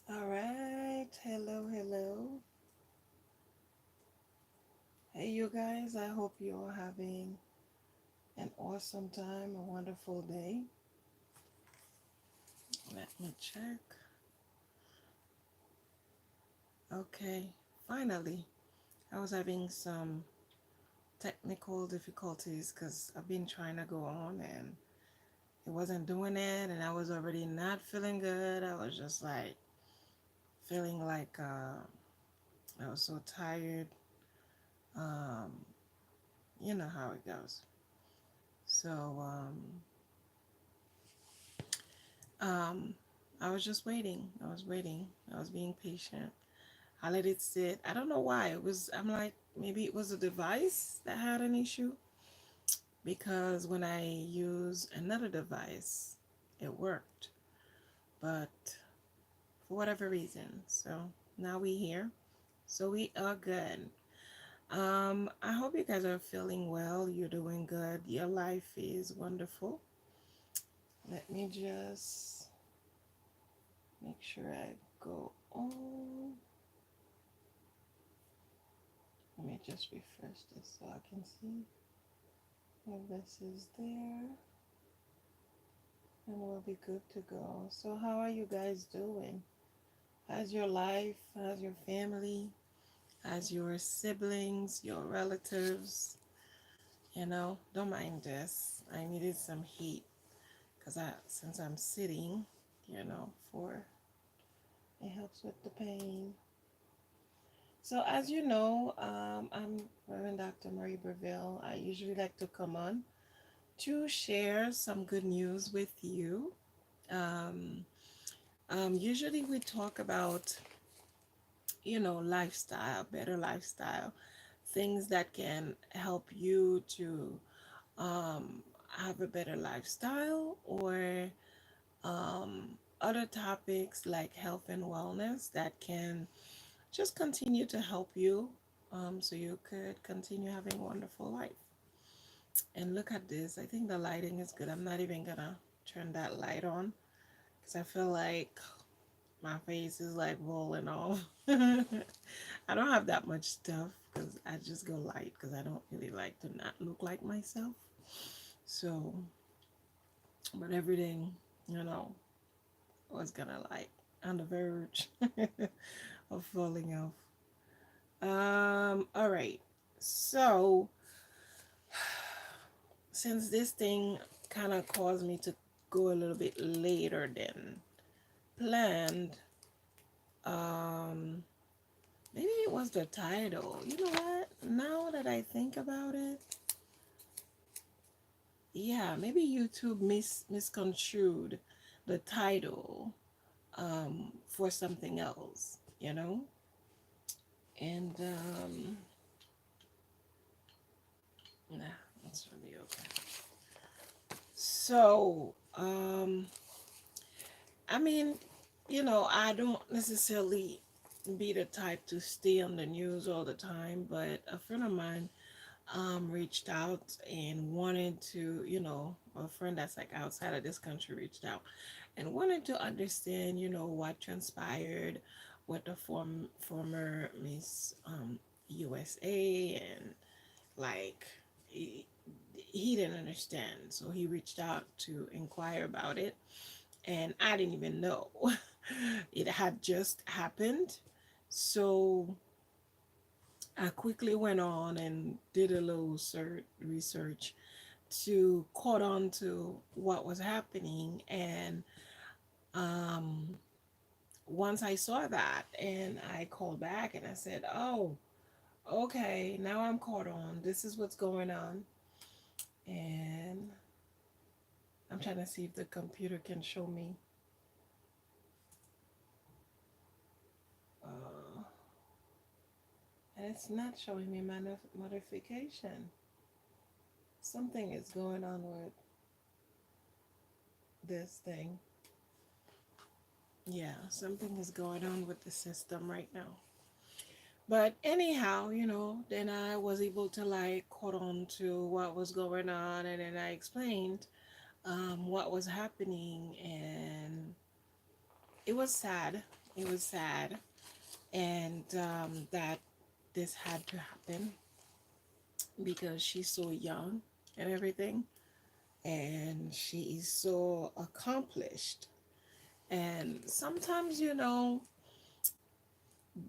All right. Hello, hello. Hey, you guys. I hope you're having an awesome time, a wonderful day. Let me check. Okay. Finally, I was having some technical difficulties because I've been trying to go on and it wasn't doing it, and I was already not feeling good. I was just like feeling like I was so tired. Um, you know how it goes. So, Um, I was just waiting. I was waiting. I was being patient. I let it sit. I don't know why. I'm like, maybe it was a device that had an issue because when I use another device, it worked. But for whatever reason, so now we here. So we are good. I hope you guys are feeling well. You're doing good. Your life is wonderful. Let me just make sure I go on. Let me just refresh this so I can see if this is there, and we'll be good to go. So how are you guys doing? How's your life? How's your family? How's your siblings, your relatives? Don't mind this. I needed some heat because since I'm sitting, for it helps with the pain. So as you know, I'm Reverend Dr. Marie Breville. I usually like to come on to share some good news with you. Um, Usually we talk about, lifestyle, better lifestyle, things that can help you to have a better lifestyle, or other topics like health and wellness that can just continue to help you, so you could continue having a wonderful life. And look at this. I think the lighting is good. I'm not even gonna turn that light on because I feel like my face is like rolling off. I don't have that much stuff because I just go light because I don't really like to not look like myself. So, but everything, you know, was gonna like on the verge of falling off. All right. So, since this thing kind of caused me to go a little bit later than planned, um, maybe it was the title. You know what? Now that I think about it, yeah, maybe YouTube misconstrued the title for something else, And nah, that's really okay. So, I mean, I don't necessarily be the type to stay on the news all the time, but a friend of mine reached out and wanted to, a friend that's like outside of this country reached out and wanted to understand, what transpired with the former Miss USA, and like he didn't understand, so he reached out to inquire about it, and I didn't even know it had just happened. So I quickly went on and did a little research to caught on to what was happening. And um, once I saw that, and I called back and I said, oh, okay, now I'm caught on. This is what's going on. And I'm trying to see if the computer can show me. Uh, and it's not showing me my notification. Something is going on with this thing. Yeah, something is going on with the system right now. But anyhow, then I was able to like caught on to what was going on, and then I explained what was happening, and it was sad. It was sad, and that this had to happen because she's so young and everything, and she is so accomplished. And sometimes,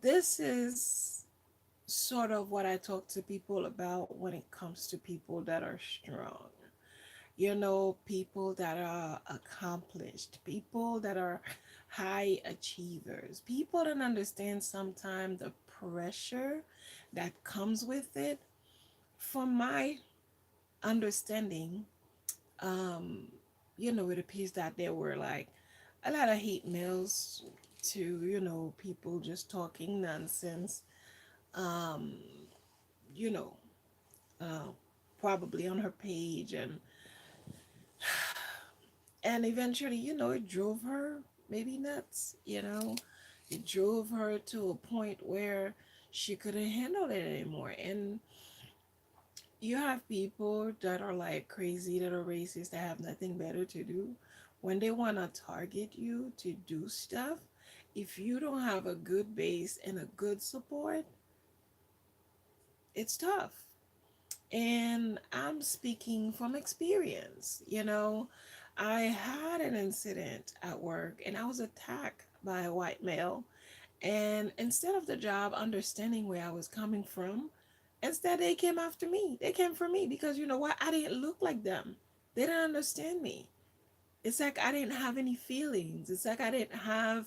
this is sort of what I talk to people about when it comes to people that are strong. People that are accomplished, people that are high achievers, people that understand sometimes the pressure that comes with it. From my understanding, um, it appears that there were like a lot of hate mails to, people just talking nonsense, um, you know, uh, probably on her page, and eventually, it drove her maybe nuts. It drove her to a point where she couldn't handle it anymore. And you have people that are like crazy, that are racist, that have nothing better to do. When they want to target you to do stuff, if you don't have a good base and a good support, it's tough. And I'm speaking from experience. I had an incident at work and I was attacked by a white male. And instead of the job understanding where I was coming from, instead they came after me. They came for me because you know what? I didn't look like them. They didn't understand me. It's like I didn't have any feelings. It's like I didn't have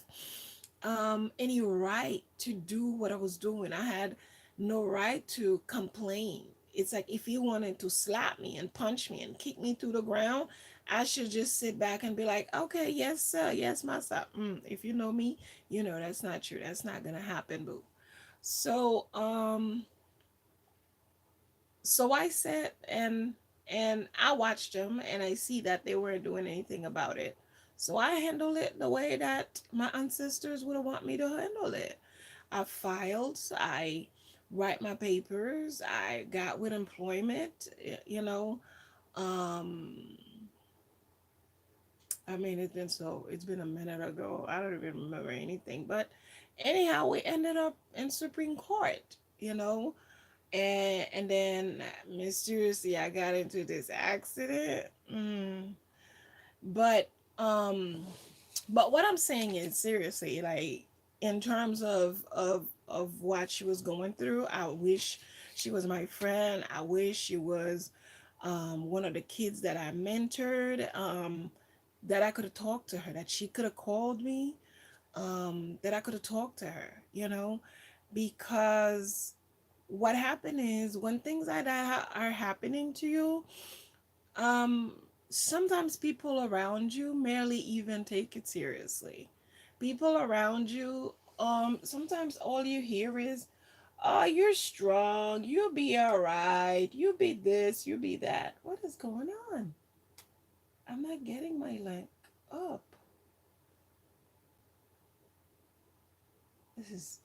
any right to do what I was doing. I had no right to complain. It's like if he wanted to slap me and punch me and kick me to the ground, I should just sit back and be like, okay, yes, sir, yes, myself. If you know me, you know that's not true. That's not gonna happen, boo. So, I sat and I watched them and I see that they weren't doing anything about it. So I handled it the way that my ancestors would have want me to handle it. I filed, I write my papers, I got with employment, Um I mean it's been a minute ago. I don't even remember anything. But anyhow, we ended up in Supreme Court, and then mysteriously I got into this accident. But um but what I'm saying is seriously, like in terms of what she was going through, I wish she was my friend. I wish she was one of the kids that I mentored, that I could have talked to her, that she could have called me, that I could have talked to her, because what happened is when things like that are happening to you, um, sometimes people around you merely even take it seriously. People around you, sometimes all you hear is, "Oh, you're strong. You'll be all right. You'll be this. You'll be that." What is going on? I'm not getting my link up. This is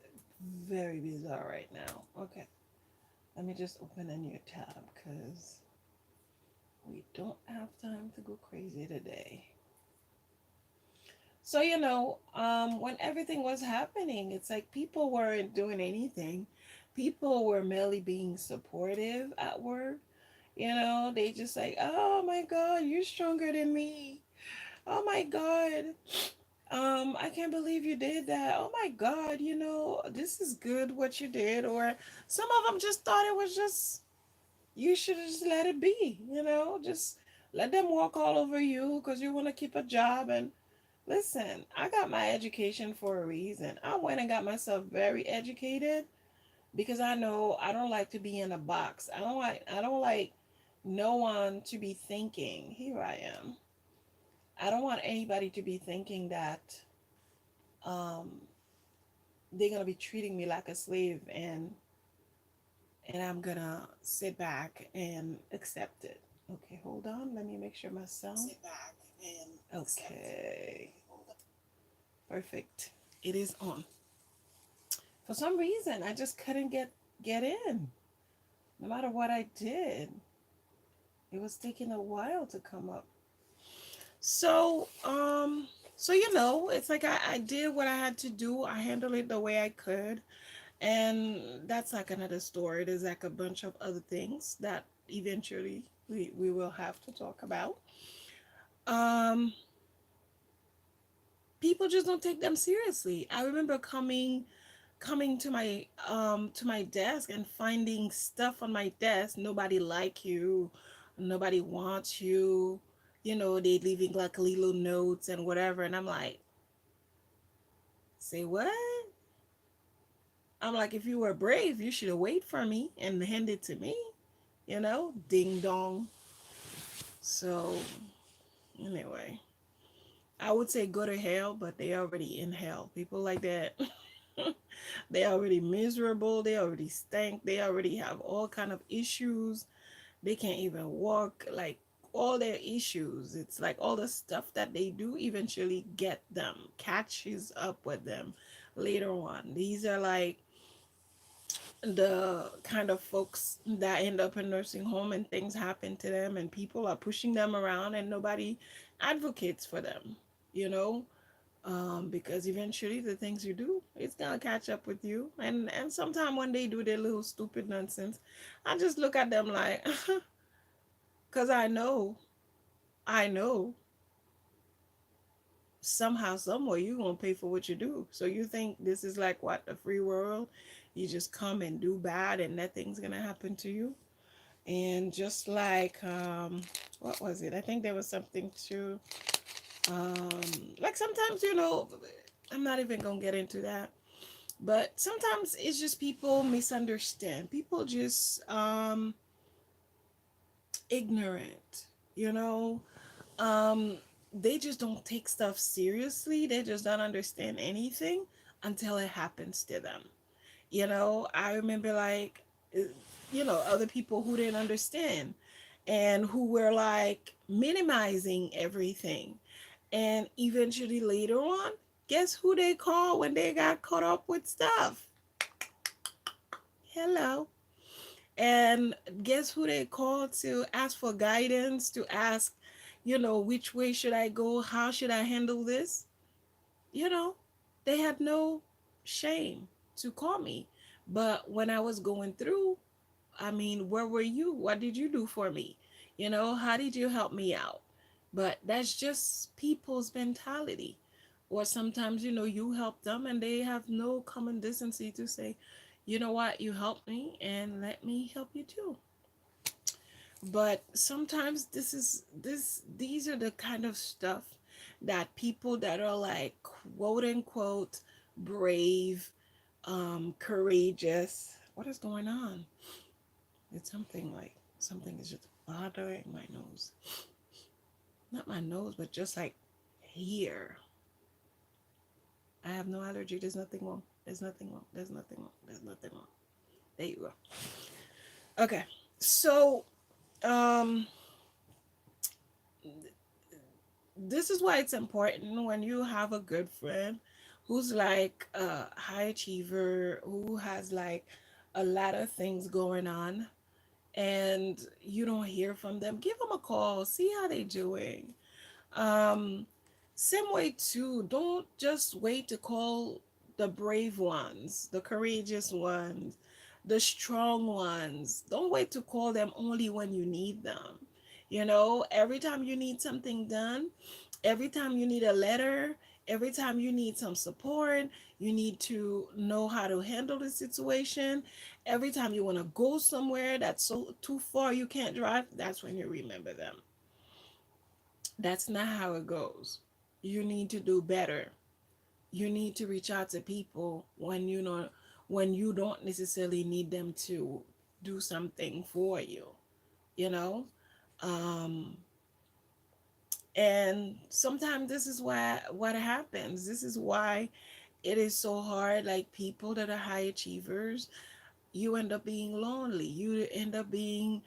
very bizarre right now. Okay, let me just open a new tab because we don't have time to go crazy today. So, when everything was happening, it's like people weren't doing anything. People were merely being supportive at work. They just like, oh my God, you're stronger than me. Oh my God. I can't believe you did that. Oh my God, this is good what you did. Or some of them just thought it was just, you should have just let it be, just let them walk all over you because you want to keep a job. And listen, I got my education for a reason. I went and got myself very educated because I know I don't like to be in a box. I don't like no one to be thinking, here I am. I don't want anybody to be thinking that um they're going to be treating me like a slave, and I'm going to sit back and accept it. Okay, hold on. Let me make sure my sound. Sit back and okay. Perfect. It is on. For some reason, I just couldn't get in. No matter what I did, it was taking a while to come up. So, So, it's like I did what I had to do. I handled it the way I could. And that's like another story. There's like a bunch of other things that eventually we will have to talk about. Um, People just don't take them seriously. I remember coming to my desk and finding stuff on my desk. Nobody like you, nobody wants you. They leaving like little notes and whatever. And I'm like, say what? I'm like, if you were brave, you should have waited for me and hand it to me. Ding dong. So anyway, I would say go to hell, but they already in hell. People like that. They already miserable, they already stink, they already have all kind of issues, they can't even walk, like all their issues. It's like all the stuff that they do eventually get them, catches up with them later on. These are like the kind of folks that end up in nursing home and things happen to them and people are pushing them around and nobody advocates for them, you know because eventually the things you do, it's gonna catch up with you. And sometimes when they do their little stupid nonsense, I just look at them like, because I know somehow, somewhere you're gonna pay for what you do. So you think this is like what, the free world? You just come and do bad and nothing's gonna happen to you. And just like what was it? I think there was something to like sometimes, I'm not even gonna get into that. But sometimes it's just people misunderstand. People just ignorant, you know. Um they just don't take stuff seriously. They just don't understand anything until it happens to them. I remember like other people who didn't understand and who were like minimizing everything. And eventually later on, guess who they called when they got caught up with stuff? Hello. And guess who they called to ask for guidance, to ask, which way should I go? How should I handle this? You know, they had no shame to call me. But when I was going through, I mean, where were you? What did you do for me? How did you help me out? But that's just people's mentality. Or sometimes, you help them and they have no common decency to say, you know what, you helped me and let me help you too. But sometimes these are the kind of stuff that people that are like quote unquote brave, courageous. What is going on? It's something like something is just bothering my nose. Not my nose, but just like here. I have no allergy. There's nothing wrong. There's nothing wrong. There's nothing wrong. There's nothing wrong. There you go. Okay. So, um, this is why it's important when you have a good friend who's like a high achiever, who has like a lot of things going on, and you don't hear from them. Give them a call. See how they doing. Um, Same way too. Don't just wait to call the brave ones, the courageous ones, the strong ones. Don't wait to call them only when you need them. Every time you need something done, every time you need a letter, every time you need some support, you need to know how to handle the situation. Every time you want to go somewhere that's so too far you can't drive, that's when you remember them. That's not how it goes. You need to do better. You need to reach out to people when you don't necessarily need them to do something for you, you know? Um and sometimes this is why what happens. This is why it is so hard. Like people that are high achievers, you end up being lonely. You end up being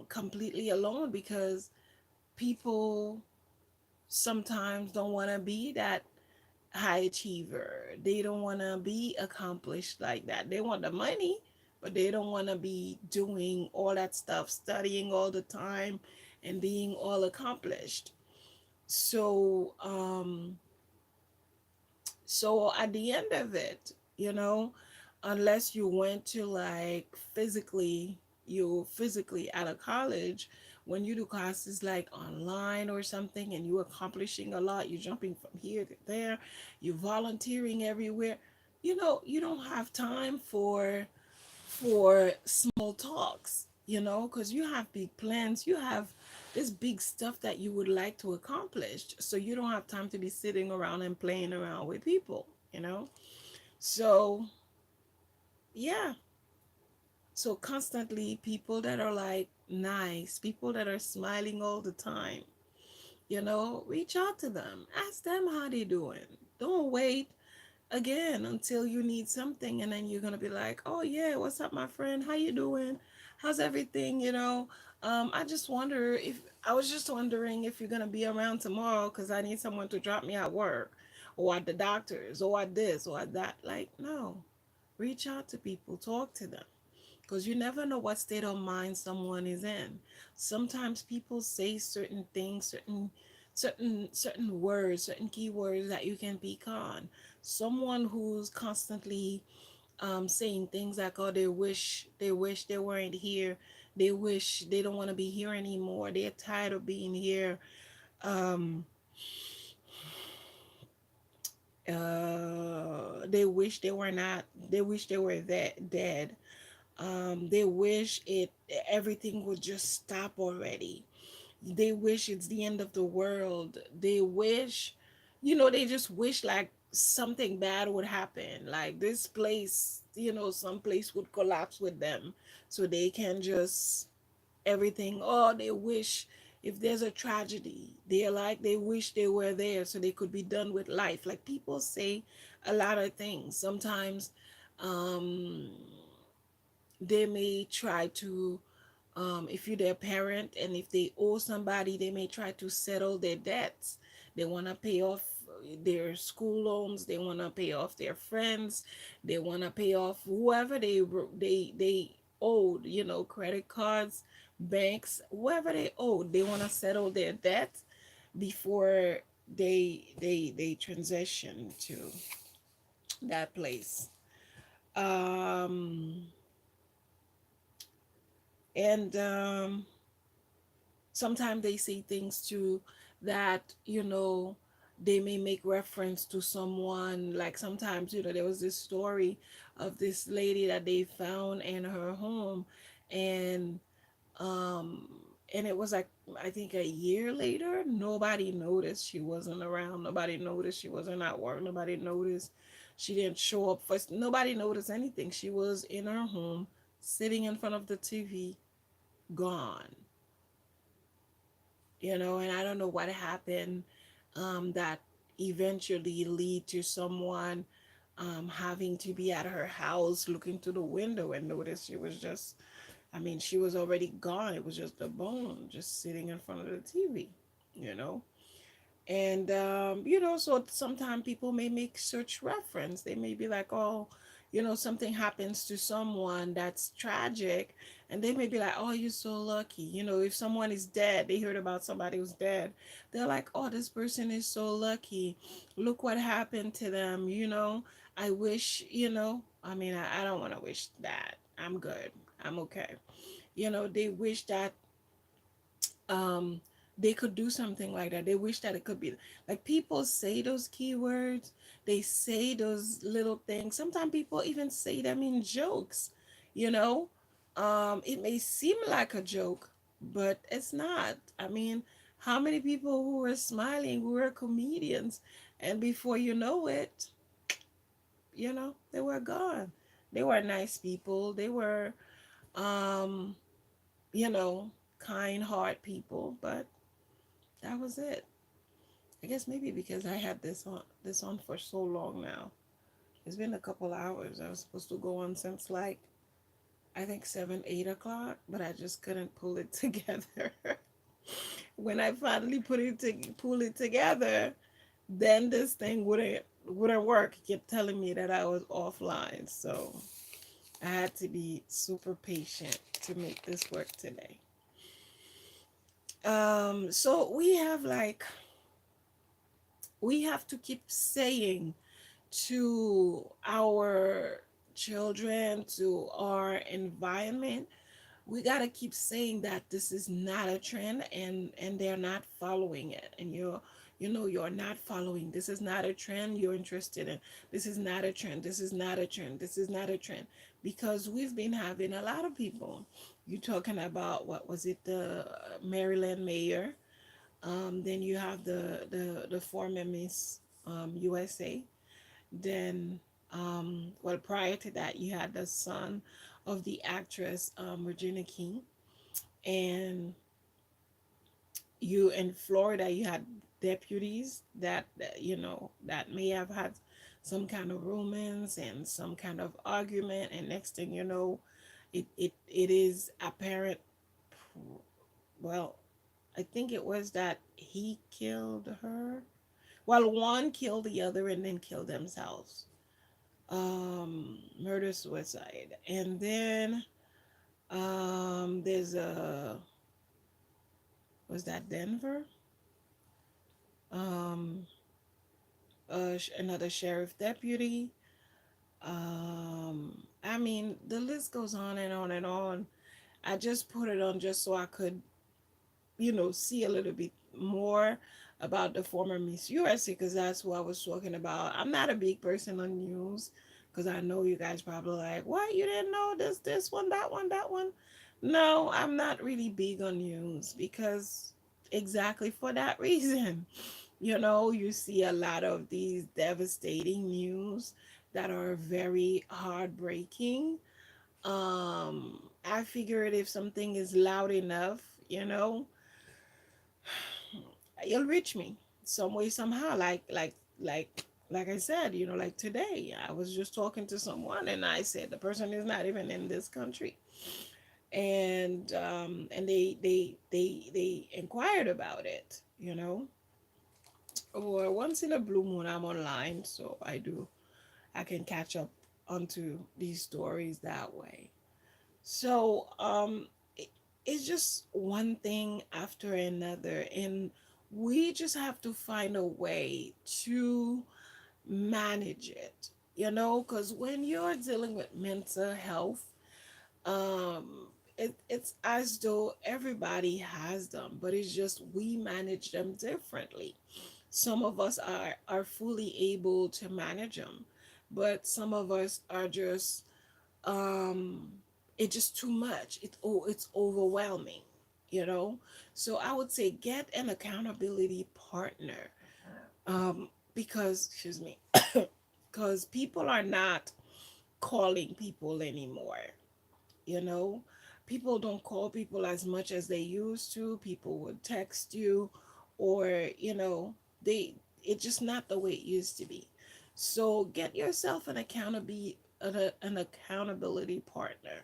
completely alone because people sometimes don't want to be that high achiever. They don't want to be accomplished like that. They want the money, but they don't want to be doing all that stuff, studying all the time and being all accomplished. So so at the end of it, unless you went to like you physically out of college, when you do classes like online or something and you accomplishing a lot, you're jumping from here to there, you're volunteering everywhere, you don't have time for small talks, because you have big plans, you have this big stuff that you would like to accomplish. So you don't have time to be sitting around and playing around with people. So, yeah. So constantly people that are like nice, people that are smiling all the time, reach out to them. Ask them how they doing. Don't wait again until you need something and then you're gonna be like, oh yeah, what's up my friend, how you doing, how's everything, I was just wondering if you're gonna be around tomorrow because I need someone to drop me at work or at the doctor's or at this or at that. Like, no, reach out to people, talk to them, because you never know what state of mind someone is in. Sometimes people say certain things, certain words, certain keywords that you can pick on. Someone who's constantly saying things like, oh, they wish they weren't here, they wish they don't want to be here anymore, they're tired of being here, um they wish they were not, they wish they were that dead, they wish it everything would just stop already. They wish it's the end of the world. They wish, they just wish like something bad would happen. Like this place, some place would collapse with them so they can just everything. Oh, they wish if there's a tragedy, they're like, they wish they were there so they could be done with life. Like people say a lot of things. Sometimes um they may try to, if you're their parent and if they owe somebody, they may try to settle their debts. They want to pay off their school loans, they want to pay off their friends, they want to pay off whoever they owed, credit cards, banks, whoever they owed, they want to settle their debts before they transition to that place. um and Sometimes they say things too that, they may make reference to someone. Like sometimes, there was this story of this lady that they found in her home, and um and it was like, I think a year later, nobody noticed she wasn't around, nobody noticed she wasn't at work, nobody noticed she didn't show up first, nobody noticed anything. She was in her home sitting in front of the TV, gone. And I don't know what happened, that eventually lead to someone having to be at her house looking through the window and notice she was just, I mean, she was already gone. It was just a bone just sitting in front of the TV, you know? And so sometimes people may make such reference. They may be like, oh, something happens to someone that's tragic, and they may be like, oh, you're so lucky. If someone is dead, they heard about somebody who's dead, they're like, oh, this person is so lucky. Look what happened to them. I wish, I mean, I don't want to wish that. I'm good. I'm okay. They wish that um they could do something like that. They wish that it could be like, people say those keywords, they say those little things. Sometimes people even say them in jokes, you know. It may seem like a joke, but it's not. I mean, how many people who were smiling, who were comedians, and before you know it, they were gone. They were nice people. They were um you know kind heart people, but that was it. I guess maybe because I had this on for so long now. It's been a couple hours. I was supposed to go on since like, I think 7, 8 o'clock, but I just couldn't pull it together. When I finally pull it together, then this thing wouldn't work. It kept telling me that I was offline. So I had to be super patient to make this work today. So we have like we have to keep saying to our children, to our environment, we got to keep saying that this is not a trend, and they're not following it, and you're not following. This is not a trend you're interested in. This is not a trend. This is not a trend. This is not a trend. Because we've been having a lot of people. You talking about, what was it, the Maryland mayor, then you have the former Miss USA, then well, prior to that, you had the son of the actress Regina King, and you in Florida, you had deputies that may have had some kind of romance and some kind of argument, and next thing you know, it is apparent. Well, I think it was that he killed her. Well, one killed the other and then killed themselves. Murder suicide, and then there's a was that Denver, um another sheriff deputy. I mean, the list goes on and on and on. I just put it on just so I could, see a little bit more about the former Miss USA, because that's who I was talking about. I'm not a big person on news, because I know you guys probably like, what, you didn't know this one, that one, that one. No, I'm not really big on news, because exactly for that reason. You see a lot of these devastating news that are very heartbreaking. I figured if something is loud enough, you'll reach me some way somehow. Like I said, like today, I was just talking to someone, and I said the person is not even in this country, and they inquired about it. Or once in a blue moon, I'm online, so I can catch up onto these stories that way. So it's just one thing after another, and we just have to find a way to manage it, because when you're dealing with mental health, um it's as though everybody has them, but it's just we manage them differently. Some of us are fully able to manage them, but some of us are just um it's just too much. It's overwhelming, you know so I would say get an accountability partner, because, excuse me, because people are not calling people anymore. you know People don't call people as much as they used to. People would text you, or they it's just not the way it used to be. So get yourself an accountability partner.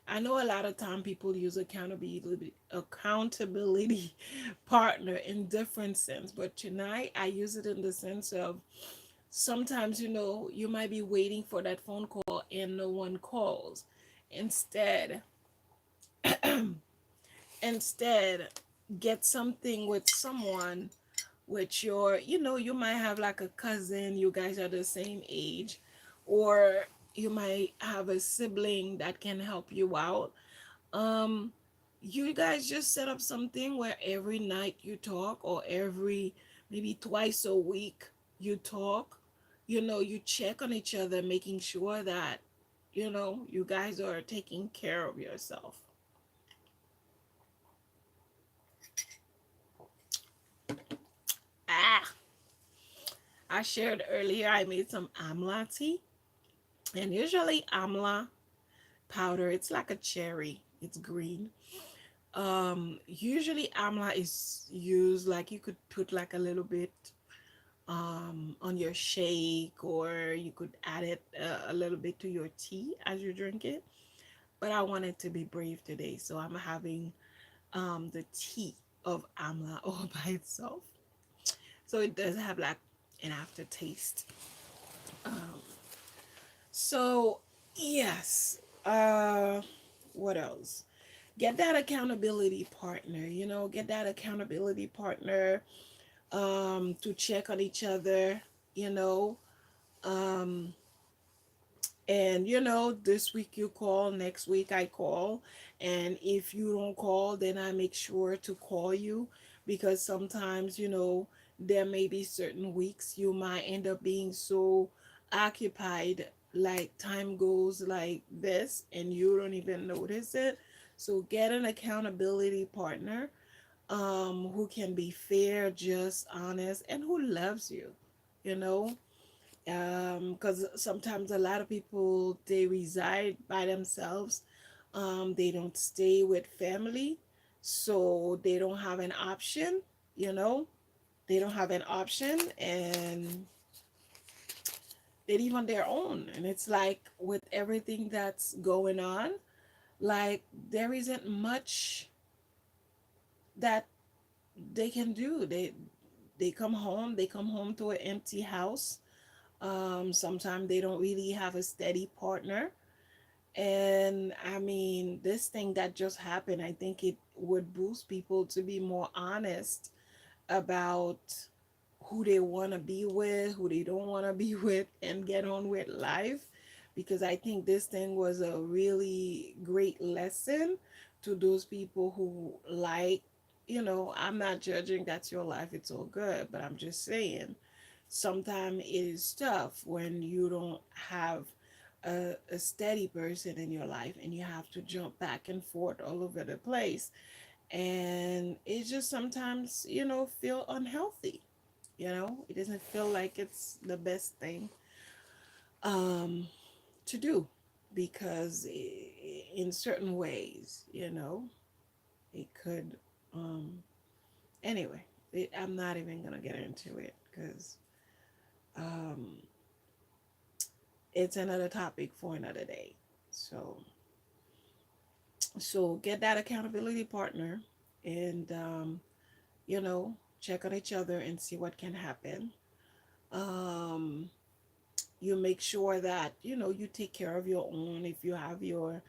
I know a lot of time people use accountability partner in different sense, but tonight I use it in the sense of, sometimes, you might be waiting for that phone call and no one calls. Instead, instead, get something with someone, with you might have like a cousin, you guys are the same age, or you might have a sibling that can help you out. um you guys just set up something where every night you talk, or every, maybe twice a week, you talk. You check on each other, making sure that you guys are taking care of yourself. ah I shared earlier, I made some amla tea, and usually amla powder, it's like a cherry, it's green. Usually amla is used, like, you could put like a little bit on your shake, or you could add it a little bit to your tea as you drink it. But I wanted to be brave today, so I'm having the tea of amla all by itself, so it does have like an aftertaste. um so yes. What else? Get that accountability partner. Get that accountability partner. to check on each other, you know. Um, and this week you call, next week I call, and if you don't call, then I make sure to call you, because sometimes there may be certain weeks you might end up being so occupied, like time goes like this and you don't even notice it. So get an accountability partner, who can be fair, just, honest, and who loves you, you know because sometimes a lot of people, they reside by themselves. They don't stay with family, so they don't have an option. you know they don't have an option, and they live on their own. And it's like, with everything that's going on, like, there isn't much that they can do. They come home to an empty house. Sometimes they don't really have a steady partner. And I mean, this thing that just happened, I think it would boost people to be more honest about who they want to be with, who they don't want to be with, and get on with life. Because I think this thing was a really great lesson to those people who, like, I'm not judging, that's your life, it's all good, but I'm just saying, sometimes it is tough when you don't have a steady person in your life, and you have to jump back and forth all over the place. And it just sometimes, feel unhealthy. It doesn't feel like it's the best thing um, to do, because in certain ways, it could. Um, anyway, I'm not even going to get into it, because um, it's another topic for another day. So get that accountability partner, and you know check on each other and see what can happen. um you make sure that you take care of your own. If you have your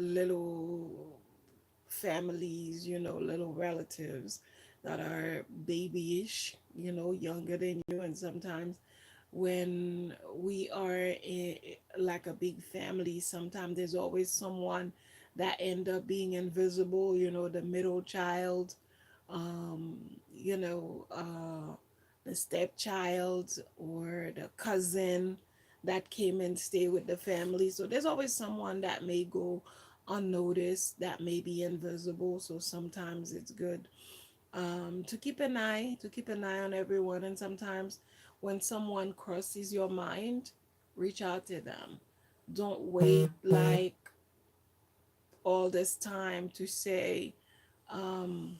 little families, little relatives that are babyish, younger than you. And sometimes when we are like a big family, sometimes there's always someone that end up being invisible, the middle child, um, you know, uh, the stepchild, or the cousin that came and stay with the family. So there's always someone that may go unnoticed, that may be invisible. So sometimes it's good, to keep an eye on everyone. And sometimes when someone crosses your mind, reach out to them. Don't wait like all this time to say, um,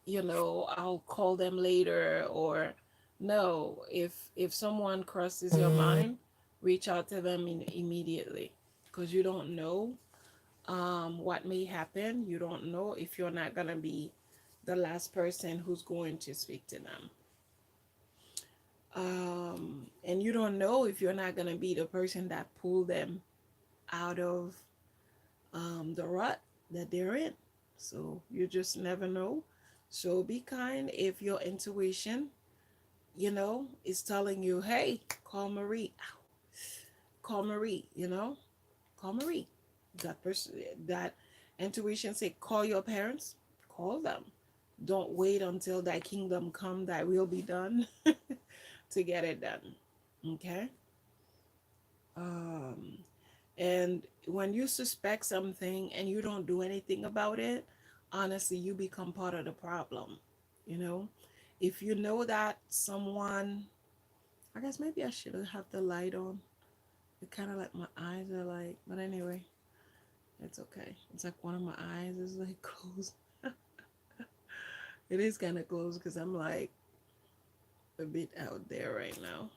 I'll call them later. Or no, if someone crosses your mind, reach out to them immediately, because you don't know what may happen. You don't know if you're not gonna be the last person who's going to speak to them. And you don't know if you're not gonna be the person that pull them out of the rut that they're in. So you just never know. So be kind. If your intuition, is telling you, hey, call Marie. Ow, call Marie, call Marie. That person, that intuition say, call your parents, call them. Don't wait until that kingdom come, that will be done to get it done. Okay? Um, and when you suspect something and you don't do anything about it, honestly, you become part of the problem. You know, if you know that someone, I guess maybe I should have the light on. It kind of like my eyes are like, but anyway, it's okay. It's like one of my eyes is like closed. It is kind of closed because I'm like a bit out there right now.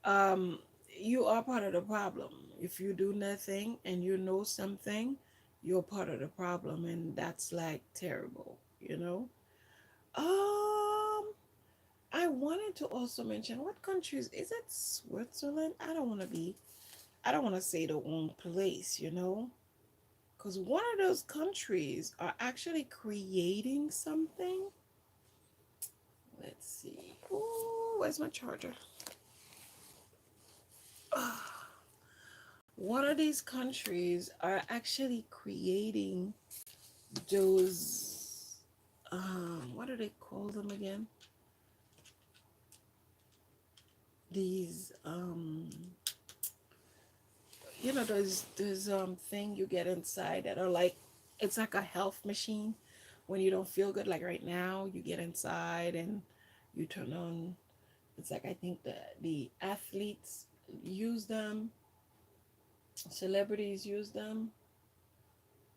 um you are part of the problem. If you do nothing and you know something, you're part of the problem, and that's like terrible, um I wanted to also mention, what countries is it? Switzerland? I don't want to say the wrong place, because one of those countries are actually creating something. Oh, where's my charger? One of these countries are actually creating those, what do they call them again? These, those thing you get inside that are like, it's like a health machine. When you don't feel good, like right now, you get inside and you turn on. It's like, I think the athletes use them, celebrities use them.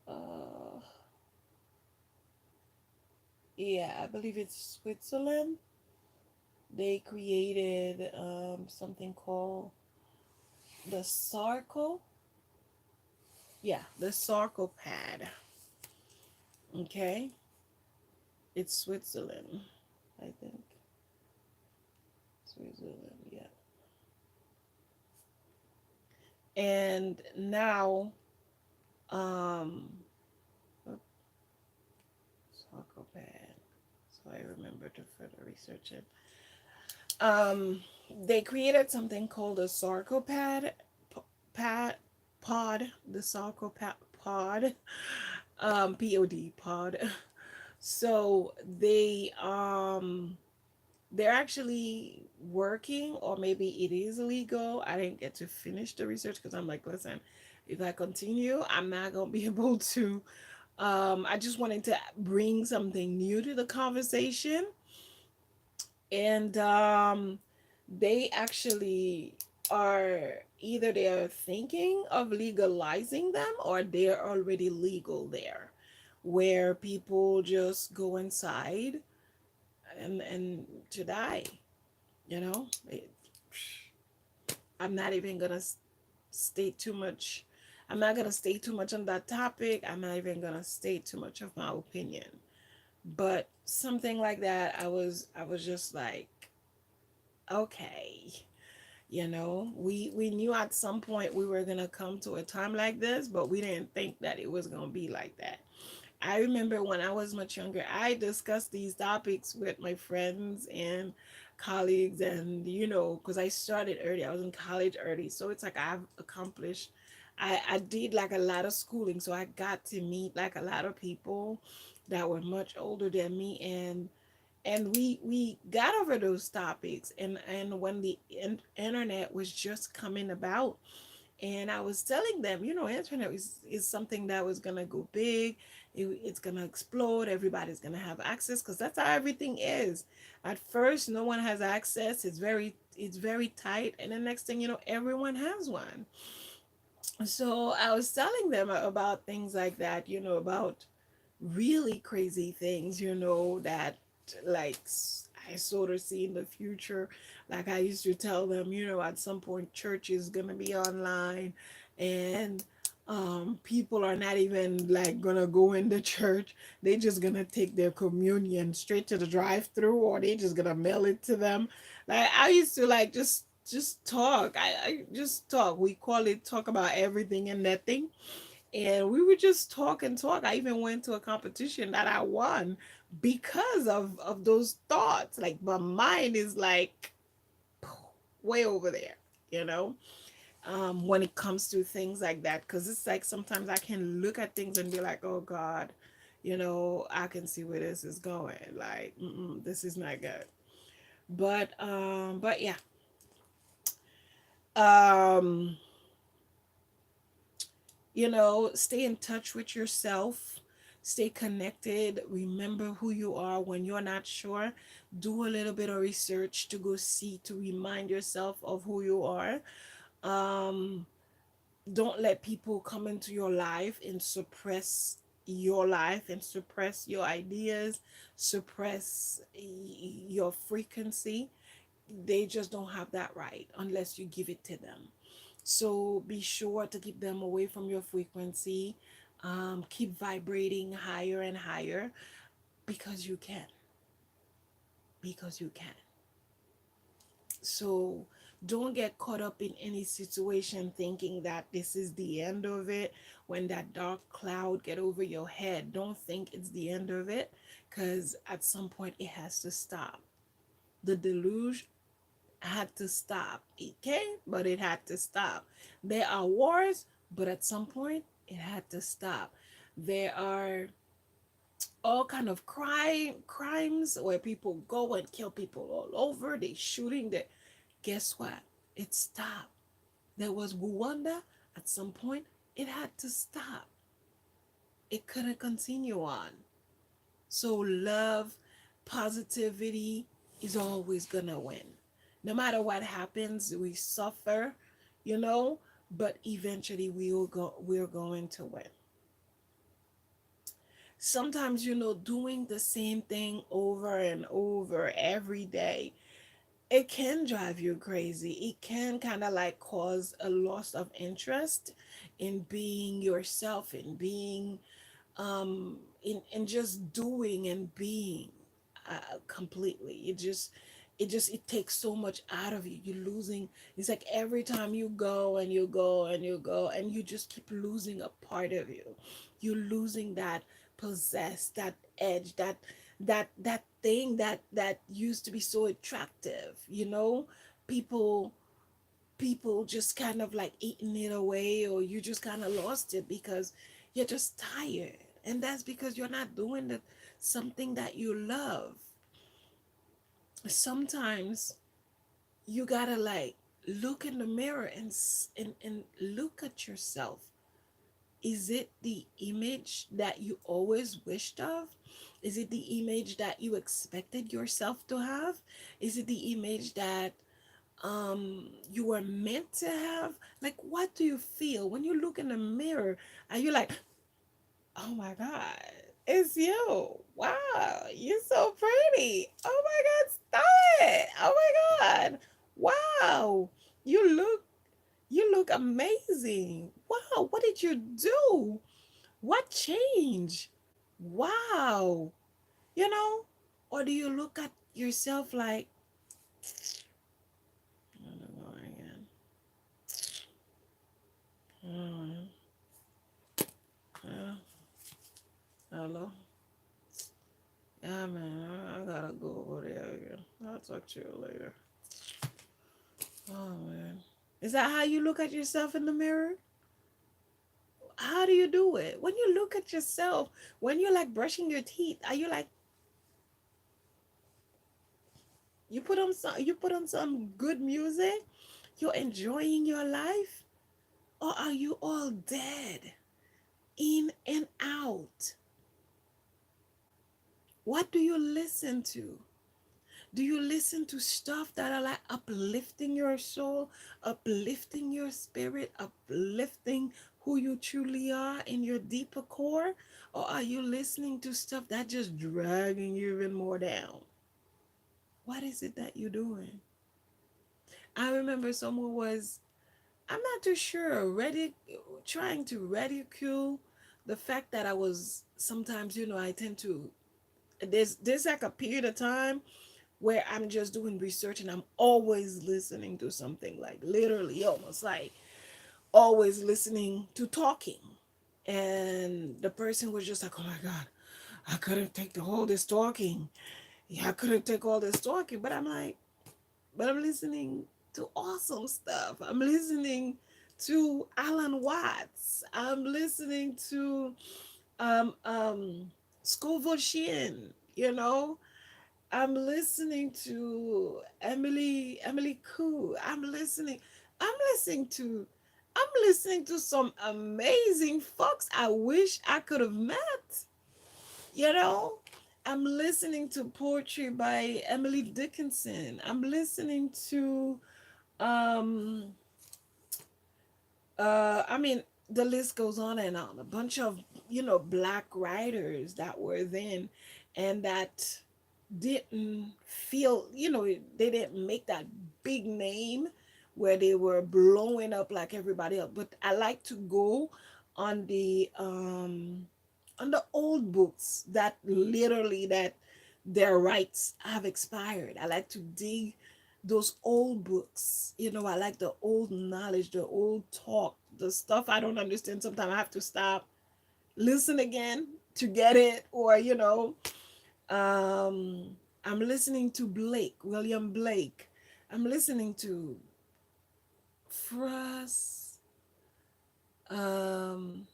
Uh, yeah, I believe it's Switzerland. They created something called the Sarco. Yeah, the Sarco pad. Okay, it's Switzerland, I think. Switzerland, yeah. And now, um, oh, Sarco pad. So I remember to further research it. Um, they created something called a sarcopad pad pod, the sarcopad pod, pod. So they're actually working, or maybe it is illegal. I didn't get to finish the research because I'm like, listen, if I continue, I'm not gonna be able to. I just wanted to bring something new to the conversation, and they actually are, either they are thinking of legalizing them or they're already legal there, where people just go inside and to die, you know. I'm not even gonna stay too much, I'm not gonna stay too much on that topic. I'm not even gonna stay too much of my opinion, but something like that, I was just like, okay. We knew at some point we were gonna come to a time like this, but we didn't think that it was gonna be like that. I remember when I was much younger, I discussed these topics with my friends and colleagues, and because I started early, I was in college early, so it's like I've accomplished. I did like a lot of schooling, so I got to meet like a lot of people that were much older than me, and we got over those topics, and when the internet was just coming about, and I was telling them, internet is something that was gonna go big. It's gonna explode. Everybody's gonna have access because that's how everything is. At first, no one has access. It's very tight, and the next thing you know, everyone has one. So I was telling them about things like that, about really crazy things, that, like, I sort of see in the future. Like, I used to tell them, at some point church is gonna be online, and people are not even like gonna go in the church. They just gonna take their communion straight to the drive-through, or they just gonna mail it to them. Like, I used to like just talk. I just talk. We call it talk about everything and nothing, and we would just talk and talk. I even went to a competition that I won because of those thoughts. Like, my mind is like way over there, you know. When it comes to things like that, because it's like sometimes I can look at things and be like, oh God, I can see where this is going. Like, this is not good. But yeah. Um, stay in touch with yourself, stay connected, remember who you are. When you're not sure, do a little bit of research to go see, to remind yourself of who you are. um don't let people come into your life and suppress your life, and suppress your ideas, suppress your frequency. They just don't have that right unless you give it to them. So be sure to keep them away from your frequency. Keep vibrating higher and higher, because you can. Because you can. So don't get caught up in any situation thinking that this is the end of it. When that dark cloud get over your head, don't think it's the end of it, because at some point it has to stop. The deluge had to stop. It came, but it had to stop. There are wars, but at some point it had to stop. There are all kind of crimes where people go and kill people all over. They shooting. That guess what? It stopped. There was Rwanda. At some point, it had to stop. It couldn't continue on. So love, positivity is always gonna win. No matter what happens, we suffer, you know, but eventually we're going to win. Sometimes, doing the same thing over and over every day, it can drive you crazy. It can kind of like cause a loss of interest in being yourself, in being in just doing and being completely. It takes so much out of you. You're losing. It's like every time you go and you go and you go and you just keep losing a part of you. You're losing that possess, that edge, that thing that used to be so attractive. People people just kind of like eating it away, or you just kind of lost it because you're just tired, and that's because you're not doing something that you love. Sometimes you gotta like look in the mirror and look at yourself. Is it the image that you always wished of? Is it the image that you expected yourself to have? Is it the image that you were meant to have? Like, what do you feel when you look in the mirror? Are you like, oh my god, it's you, wow, you're so pretty, oh my god, stop it, oh my god, wow, you look you look amazing, wow, what did you do, what changed, wow, you know? Or do you look at yourself like, I don't know again. Hmm. Yeah. Hello. Yeah, man. I gotta go over there again. I'll talk to you later. Oh man. Is that how you look at yourself in the mirror? How do you do it? When you look at yourself, when you're like brushing your teeth, are you like, you put on some good music? You're enjoying your life? Or are you all dead? In and out? What do you listen to? Do you listen to stuff that are like uplifting your soul, uplifting your spirit, uplifting who you truly are in your deeper core? Or are you listening to stuff that just dragging you even more down? What is it that you're doing? I remember someone was, I'm not too sure, trying to ridicule the fact that I was sometimes, I tend to, there's like a period of time where I'm just doing research and I'm always listening to something, like literally almost like always listening to talking. And the person was just like, oh my God, I couldn't take all this talking. Yeah, I couldn't take all this talking. But I'm like, but I'm listening to awesome stuff. I'm listening to Alan Watts. I'm listening to Scovo Shin, I'm listening to Emily Koo. I'm listening to I'm listening to some amazing folks I wish I could have met. You know? I'm listening to poetry by Emily Dickinson. I'm listening to um I mean, the list goes on and on. A bunch of, black writers that were then and that didn't feel, they didn't make that big name where they were blowing up like everybody else. But I like to go on the old books that literally that their rights have expired. I like to dig those old books. I like the old knowledge, the old talk, the stuff I don't understand. Sometimes I have to stop, listen again to get it, or um I'm listening to William Blake. I'm listening to Frost. Um,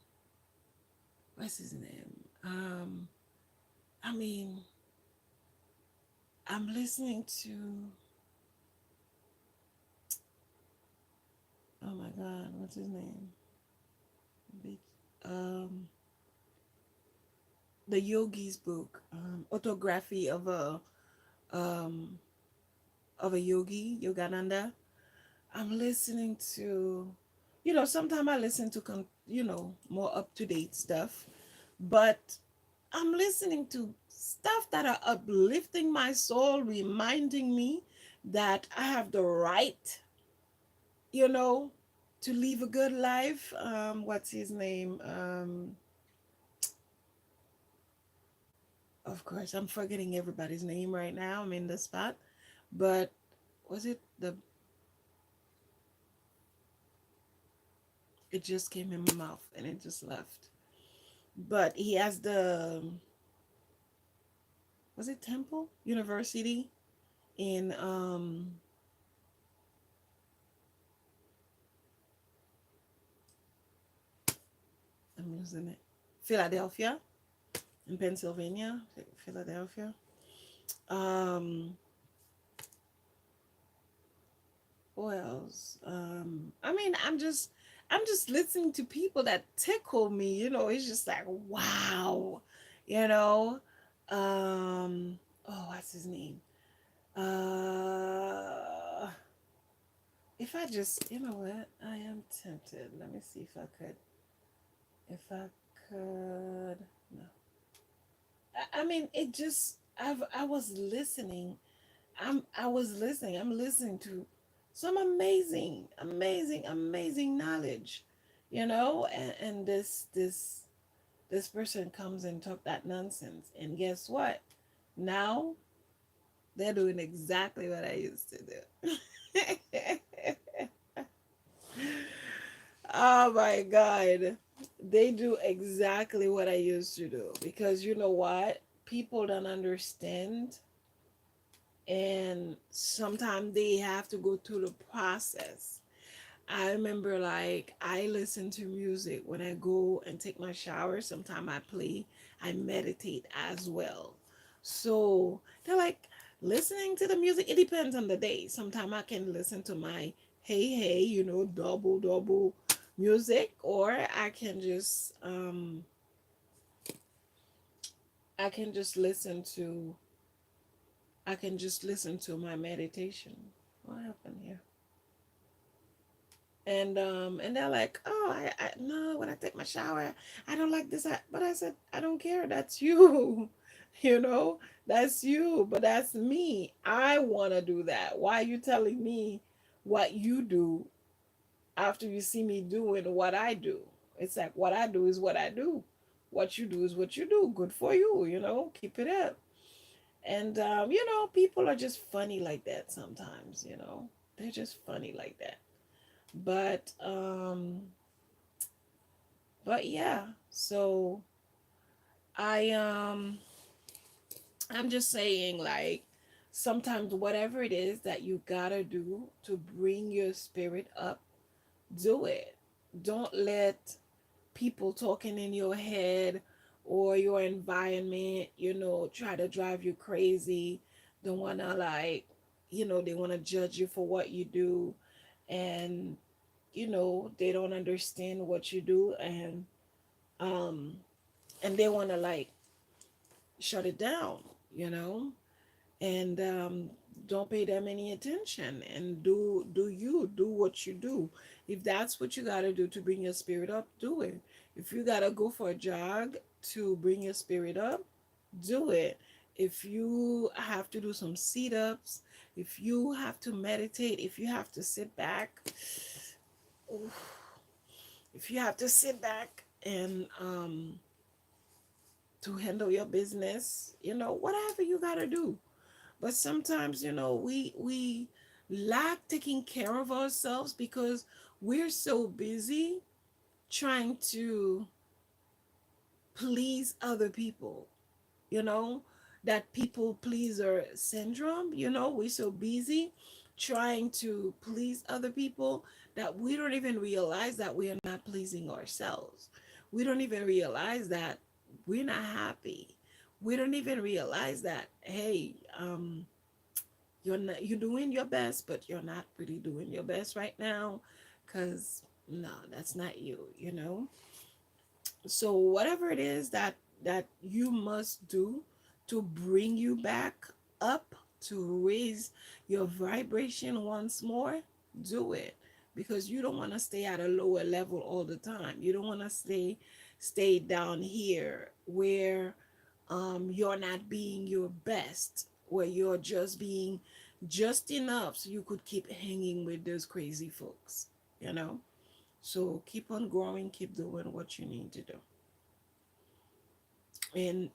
what's his name? I mean, I'm listening to. Oh my God, what's his name? Big- Um, the Yogi's book, autography um of a yogi, Yogananda. I'm listening to, sometimes I listen to, more up to date stuff, but I'm listening to stuff that are uplifting my soul, reminding me that I have the right, you know, to live a good life. What's his name? Of course, I'm forgetting everybody's name right now. I'm in the spot, but was it the? It just came in my mouth and it just left. But he has the, was it Temple University in I'm losing it. Philadelphia, in Pennsylvania, Philadelphia. Um, what else? I mean, I'm just listening to people that tickle me. It's just like wow, you know. Oh, what's his name? Uh, if I just, you know what, I am tempted. Let me see if I could. If I could, no. I mean, it just. I was listening. I was listening. I'm listening to some amazing, amazing, amazing knowledge, and this person comes and talk that nonsense, and guess what? Now they're doing exactly what I used to do. Oh my God. They do exactly what I used to do because you know what? People don't understand, and sometimes they have to go through the process. I remember, like, I listen to music when I go and take my shower. Sometimes I play, I meditate as well. So they're like, listening to the music, it depends on the day. Sometimes I can listen to my hey, hey, double, double music, or I can just listen to, my meditation. What happened here? And they're like, oh, I no, when I take my shower I don't like this, but I said, I don't care, that's you. you know that's you, but that's me. I want to do that. Why are you telling me what you do after you see me doing what I do? It's like, what I do is what I do, what you do is what you do. Good for you, keep it up. And people are just funny like that sometimes. They're just funny like that. But yeah, so I I'm just saying, like, sometimes whatever it is that you gotta do to bring your spirit up, do it. Don't let people talking in your head or your environment, try to drive you crazy. Don't wanna, like, they wanna judge you for what you do, and they don't understand what you do, um and they wanna, like, shut it down, you know, and don't pay them any attention, and do what you do. If that's what you got to do to bring your spirit up, do it. If you got to go for a jog to bring your spirit up, do it. If you have to do some sit-ups, if you have to meditate, if you have to sit back, if you have to sit back and to handle your business, whatever you got to do. But sometimes, we lack taking care of ourselves because we're so busy trying to please other people, you know, that people pleaser syndrome. We're so busy trying to please other people that we don't even realize that we are not pleasing ourselves. We don't even realize that we're not happy. We don't even realize that, hey, you're doing your best, but you're not really doing your best right now, because no, that's not you. So whatever it is that you must do to bring you back up, to raise your vibration once more, do it, because you don't want to stay at a lower level all the time. You don't want to stay down here where you're not being your best, where you're just being just enough so you could keep hanging with those crazy folks. So keep on growing, keep doing what you need to do. And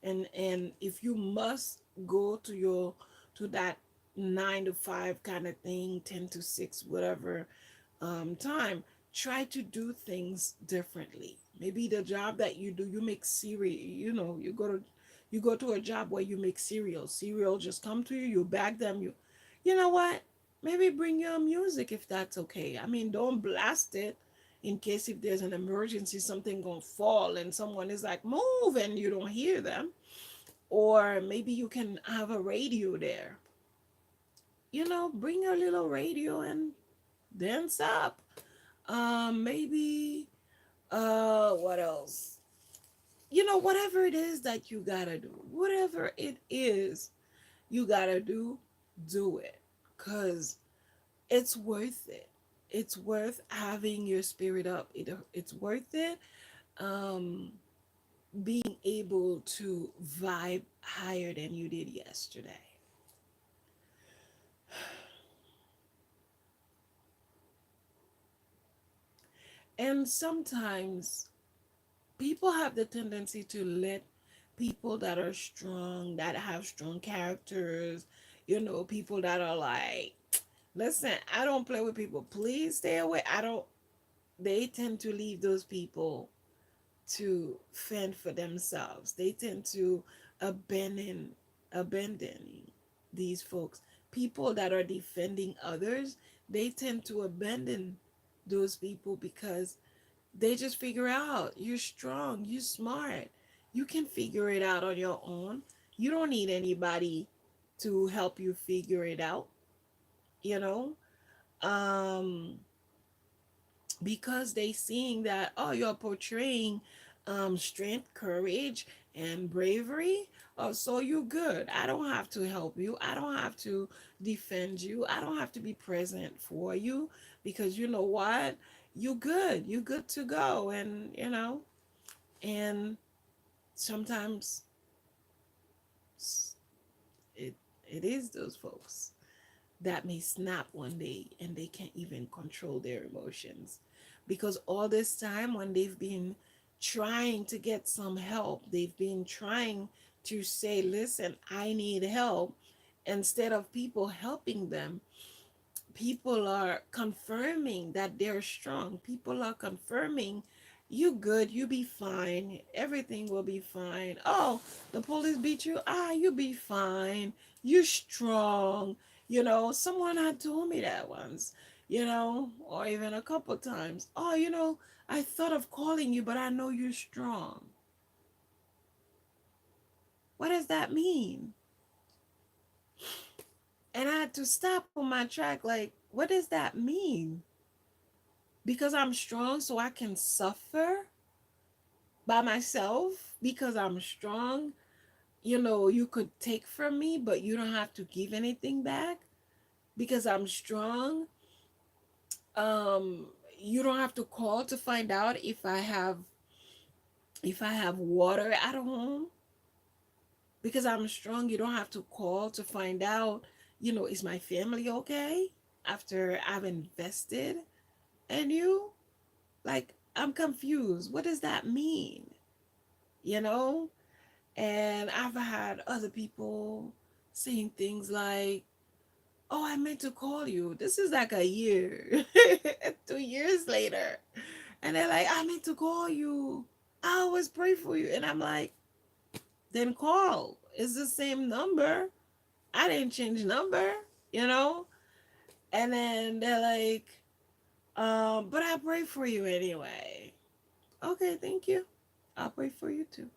if you must go to that 9 to 5 kind of thing, 10 to 6, whatever time, try to do things differently. Maybe the job that you do, you make cereal. You go to a job where you make cereal just come to you, you bag them, you know what, maybe bring your music if that's okay. I mean, don't blast it in case if there's an emergency, something gonna fall and someone is like move and you don't hear them. Or maybe you can have a radio there. Bring your little radio and dance up. Maybe what else? Whatever it is that you gotta do, whatever it is you gotta do it. Cause it's worth it. It's worth having your spirit up. It's worth it. Um, being able to vibe higher than you did yesterday. And sometimes people have the tendency to let people that are strong, that have strong characters, people that are like, listen, I don't play with people. Please stay away. I don't. They tend to leave those people to fend for themselves. They tend to abandoning these folks. People that are defending others, they tend to abandon those people because they just figure out you're strong, you're smart, you can figure it out on your own. You don't need anybody to help you figure it out, you know. Um, because they seeing that, oh, you're portraying strength, courage, and bravery. Oh, so you good. I don't have to help you. I don't have to defend you. I don't have to be present for you, because you know what, you good. You good to go. And sometimes it it is those folks that may snap one day and they can't even control their emotions, because all this time when they've been trying to get some help, they've been trying to say, listen, I need help, instead of people helping them, people are confirming that they're strong. People are confirming, you good, you be fine, everything will be fine. Oh, the police beat you, you be fine, you strong. Someone had told me that once, or even a couple times. Oh, I thought of calling you, but I know you're strong. What does that mean? And I had to stop on my track, like, what does that mean? Because I'm strong, so I can suffer by myself? Because I'm strong, you could take from me, but you don't have to give anything back? Because I'm strong, um, you don't have to call to find out if I have water at home? Because I'm strong, you don't have to call to find out, is my family okay after I've invested in you? Like, I'm confused. What does that mean? You know? And I've had other people saying things like, oh, I meant to call you. This is like a year, 2 years later. And they're like, I meant to call you. I always pray for you. And I'm like, then call. It's the same number. I didn't change number, you know? And then they're like, but I pray for you anyway. Okay, thank you. I'll pray for you too.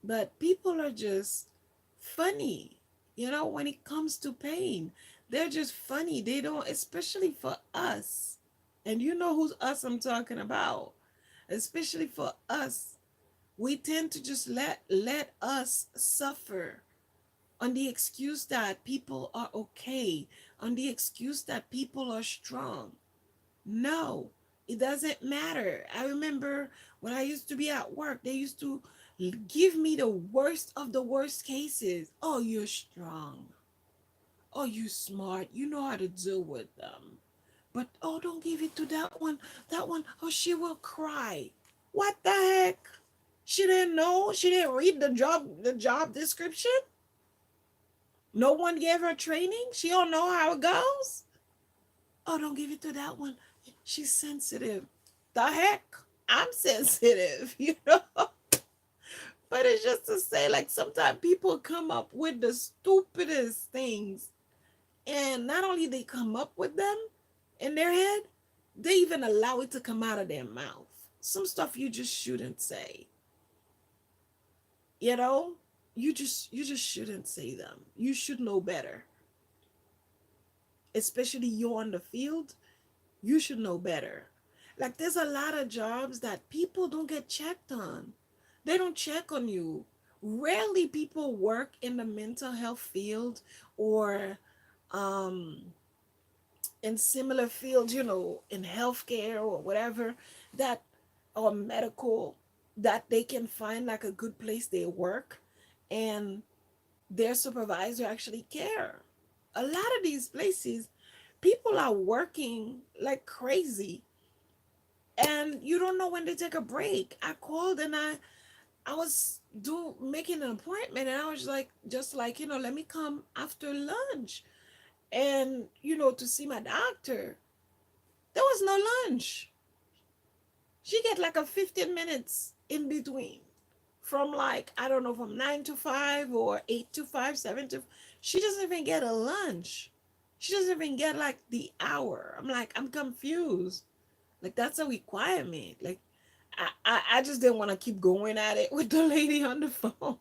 But people are just funny, when it comes to pain. They're just funny. They don't, especially for us. And you know who's us I'm talking about. Especially for us. We tend to just let us suffer on the excuse that people are okay, on the excuse that people are strong. No, it doesn't matter. I remember when I used to be at work, they used to give me the worst of the worst cases. Oh, you're strong. Oh, you smart. You know how to deal with them. But oh, don't give it to that one. That one, oh, she will cry. What the heck? She didn't know. She didn't read the job description. No one gave her training. She don't know how it goes. Oh, don't give it to that one. She's sensitive. The heck? I'm sensitive, But it's just to say, like, sometimes people come up with the stupidest things. And not only they come up with them in their head, they even allow it to come out of their mouth. Some stuff you just shouldn't say. You know? You just shouldn't say them. You should know better. Especially you're on the field, you should know better. Like there's a lot of jobs that people don't get checked on. They don't check on you. Rarely people work in the mental health field or um in similar fields, in healthcare or whatever, that or medical, that they can find like a good place they work and their supervisor actually care. A lot of these places, people are working like crazy and you don't know when to take a break. I called and I was making an appointment and I was like, just like, let me come after lunch and to see my doctor. There was no lunch. She get like a 15 minutes in between from like, I don't know, from 9 to 5 or 8 to 5, 7 to, she doesn't even get a lunch. She doesn't even get like the hour. I'm like, I'm confused. Like that's a requirement. Like I just didn't want to keep going at it with the lady on the phone.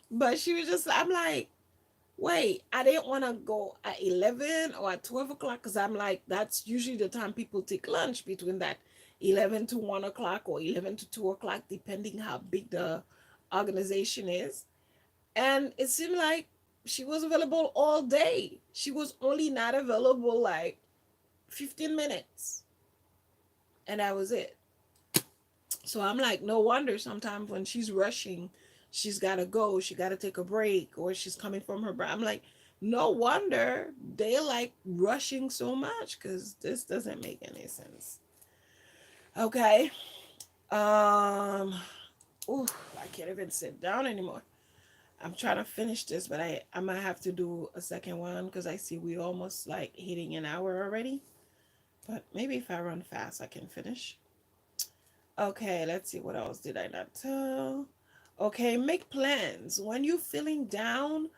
But she was just, I'm like, wait, I didn't want to go at 11 or at 12 o'clock because I'm like, that's usually the time people take lunch, between that 11 to 1 o'clock or 11 to 2 o'clock, depending how big the organization is. And it seemed like she was available all day. She was only not available like 15 minutes. And that was it. So I'm like, no wonder sometimes when she's rushing, she's got to go, she got to take a break, or she's coming from her break. I'm like, no wonder they like rushing so much because this doesn't make any sense. Okay. Um, ooh, I can't even sit down anymore. I'm trying to finish this, but I might have to do a second one because I see we almost like hitting an hour already. But maybe if I run fast, I can finish. Okay, let's see. What else did I not tell? Okay, make plans. When you're feeling down,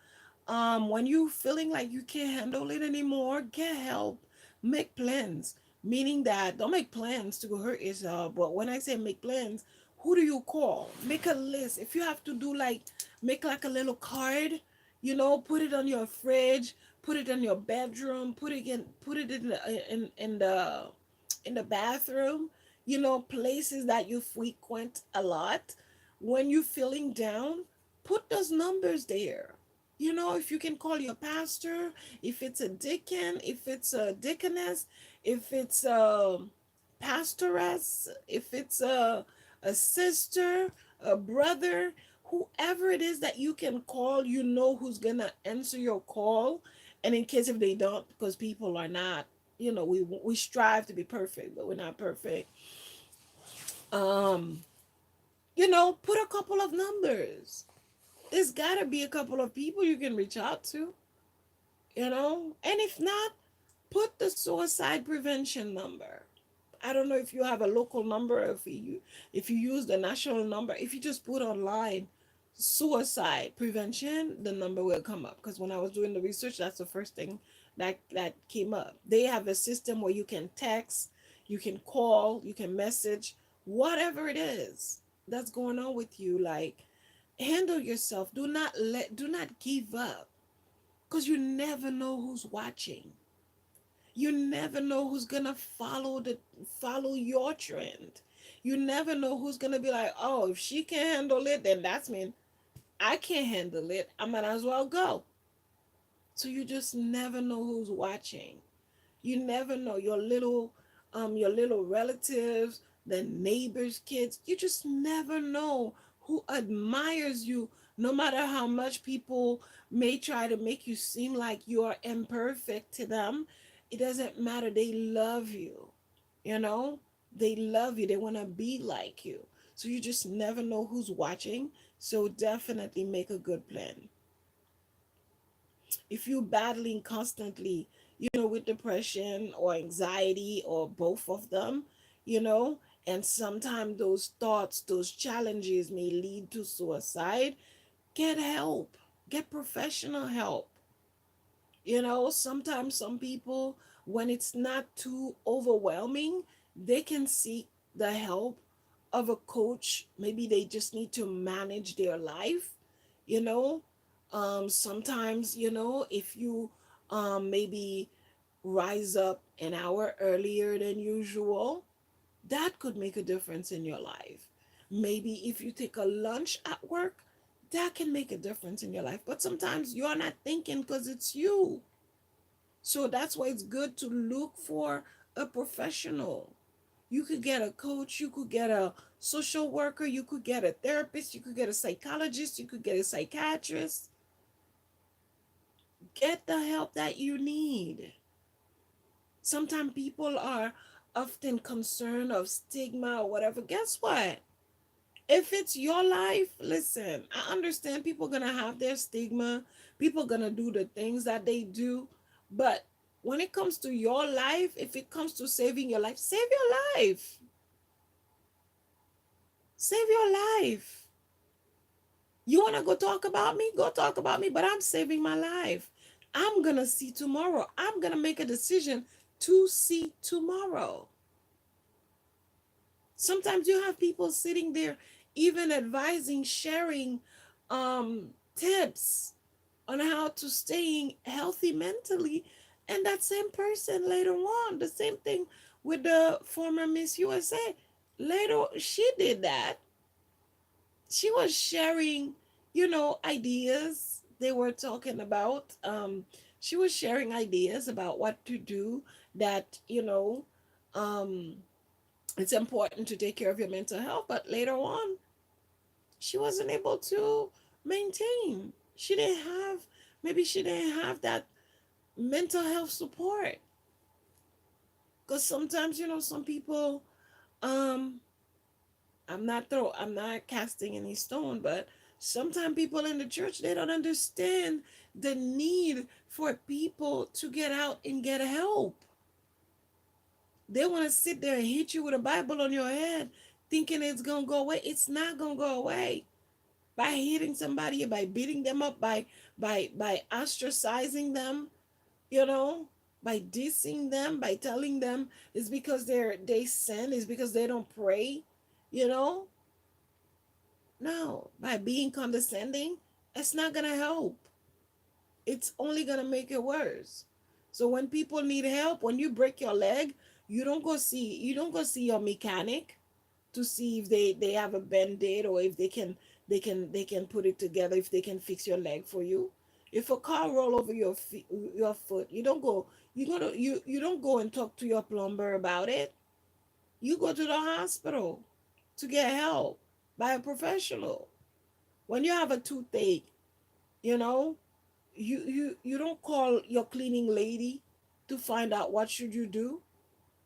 when you feeling like you can't handle it anymore, get help. Make plans. Meaning that don't make plans to go hurt yourself. But when I say make plans, who do you call? Make a list. If you have to do like make like a little card, put it on your fridge, put it in your bedroom, put it in the bathroom, places that you frequent a lot. When you're feeling down, put those numbers there. If you can call your pastor, if it's a deacon, if it's a deaconess, if it's a pastoress, if it's a sister, a brother, whoever it is that you can call, who's gonna answer your call. And in case if they don't, because people are not, we strive to be perfect, but we're not perfect. Um, put a couple of numbers. There's gotta be a couple of people you can reach out to, and if not, put the suicide prevention number. I don't know if you have a local number, if you use the national number. If you just put online suicide prevention, the number will come up, because when I was doing the research, that's the first thing that came up. They have a system where you can text, you can call, you can message, whatever it is that's going on with you. Like, handle yourself. Do not give up, because you never know who's watching. You never know who's gonna follow your trend. You never know who's gonna be like, oh, if she can't handle it, then that's mean I can't handle it. I might as well go. So you just never know who's watching. You never know your little relatives, the neighbors' kids. You just never know who admires you, no matter how much people may try to make you seem like you are imperfect to them. It doesn't matter. They love you. You know? They love you. They want to be like you. So you just never know who's watching. So definitely make a good plan. If you're battling constantly, with depression or anxiety or both of them, you know, and sometimes those thoughts, those challenges may lead to suicide, get help, get professional help. Sometimes some people, when it's not too overwhelming, they can seek the help of a coach. Maybe they just need to manage their life, you know. Sometimes, if you maybe rise up an hour earlier than usual, that could make a difference in your life. Maybe if you take a lunch at work, that can make a difference in your life. But sometimes you're not thinking because it's you. So that's why it's good to look for a professional. You could get a coach, you could get a social worker, you could get a therapist, you could get a psychologist, you could get a psychiatrist. Get the help that you need. Sometimes people are often concerned of stigma or whatever. Guess what? If it's your life, listen, I understand people gonna have their stigma, people gonna do the things that they do, but when it comes to your life, if it comes to saving your life, save your life. Save your life. You wanna go talk about me? Go talk about me, but I'm saving my life. I'm gonna see tomorrow. I'm gonna make a decision to see tomorrow. Sometimes you have people sitting there, even advising, sharing tips on how to staying healthy mentally. And that same person later on, the same thing with the former Miss USA. Later, she did that. She was sharing, ideas they were talking about. She was sharing ideas about what to do that, um, it's important to take care of your mental health, but later on she wasn't able to maintain. She didn't have that mental health support. Because sometimes, some people, um I'm not casting any stone, but sometimes people in the church, they don't understand the need for people to get out and get help. They want to sit there and hit you with a Bible on your head, thinking it's gonna go away. It's not gonna go away. By hitting somebody, by beating them up, by ostracizing them, you know, by dissing them, by telling them it's because they sin, it's because they don't pray, you know. No, by being condescending, it's not gonna help. It's only gonna make it worse. So when people need help, when you break your leg, you don't go see your mechanic to see if they have a band-aid, or if they can put it together, if they can fix your leg for you. If a car roll over your foot, you don't go and talk to your plumber about it. You go to the hospital to get help by a professional. When you have a toothache, you know you don't call your cleaning lady to find out what should you do.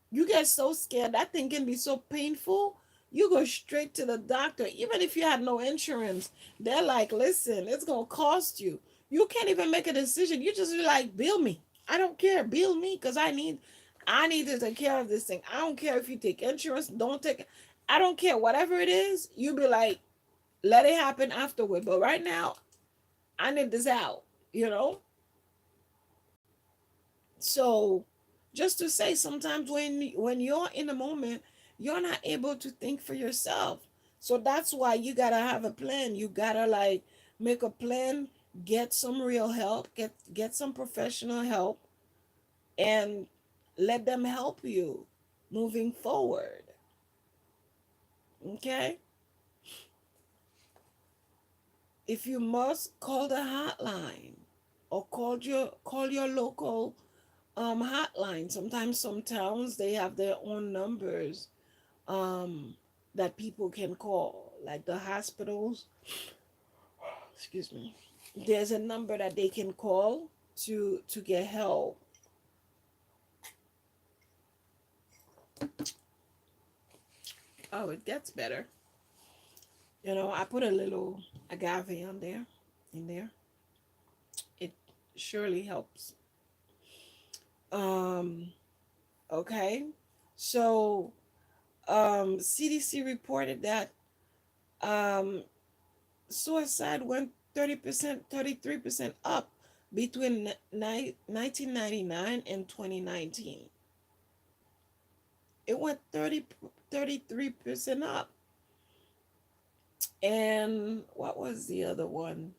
You get so scared, that thing can be so painful. You go straight to the doctor. Even if you had no insurance, they're like, listen, it's gonna cost you. You can't even make a decision. You just be like, bill me. I don't care, bill me, because I need to take care of this thing. I don't care if you take insurance, don't take it. I don't care, whatever it is. You be like, let it happen afterward. But right now, I need this out, you know? So just to say, sometimes when you're in the moment, you're not able to think for yourself. So that's why you gotta have a plan. You gotta like make a plan, get some real help, get some professional help, and let them help you moving forward. Okay? If you must, call the hotline or call your local hotline. Sometimes some towns they have their own numbers um that people can call, like the hospitals. Excuse me. There's a number that they can call to get help. Oh, it gets better. I put a little agave on there, in there. It surely helps. Um, okay. So, CDC reported that um, suicide went 30%, 33% up between 1999 and 2019. It went 33% up. And what was the other one?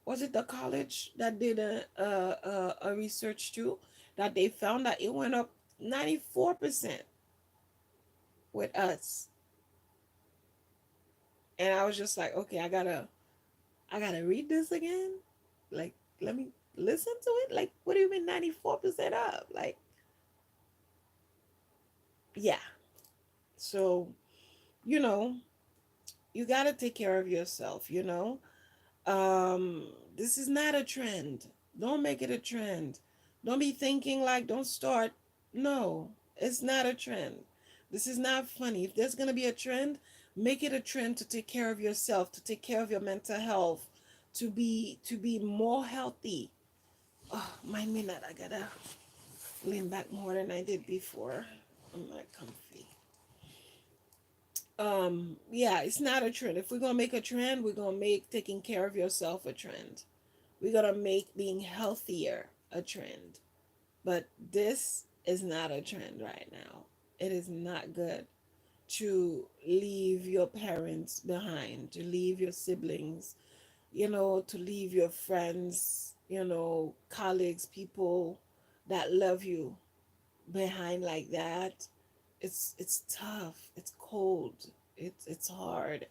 Was it the college that did a research too, that they found that it went up 94% with us? And I was just like, okay, I gotta read this again. Like, let me listen to it. Like, what do you mean 94% up? Like, yeah. So, you know, you gotta take care of yourself. This is not a trend. Don't make it a trend. Don't be thinking like, don't start. No, it's not a trend. This is not funny. If there's gonna be a trend, make it a trend to take care of yourself, to take care of your mental health, to be more healthy. Oh, mind me not. I gotta lean back more than I did before. I'm not comfy. Yeah, it's not a trend. If we're gonna make a trend, we're gonna make taking care of yourself a trend. We're gonna make being healthier a trend. But this is not a trend right now. It is not good to leave your parents behind, to leave your siblings, to leave your friends, colleagues, people that love you behind like that. It's tough. It's cold. It's hard.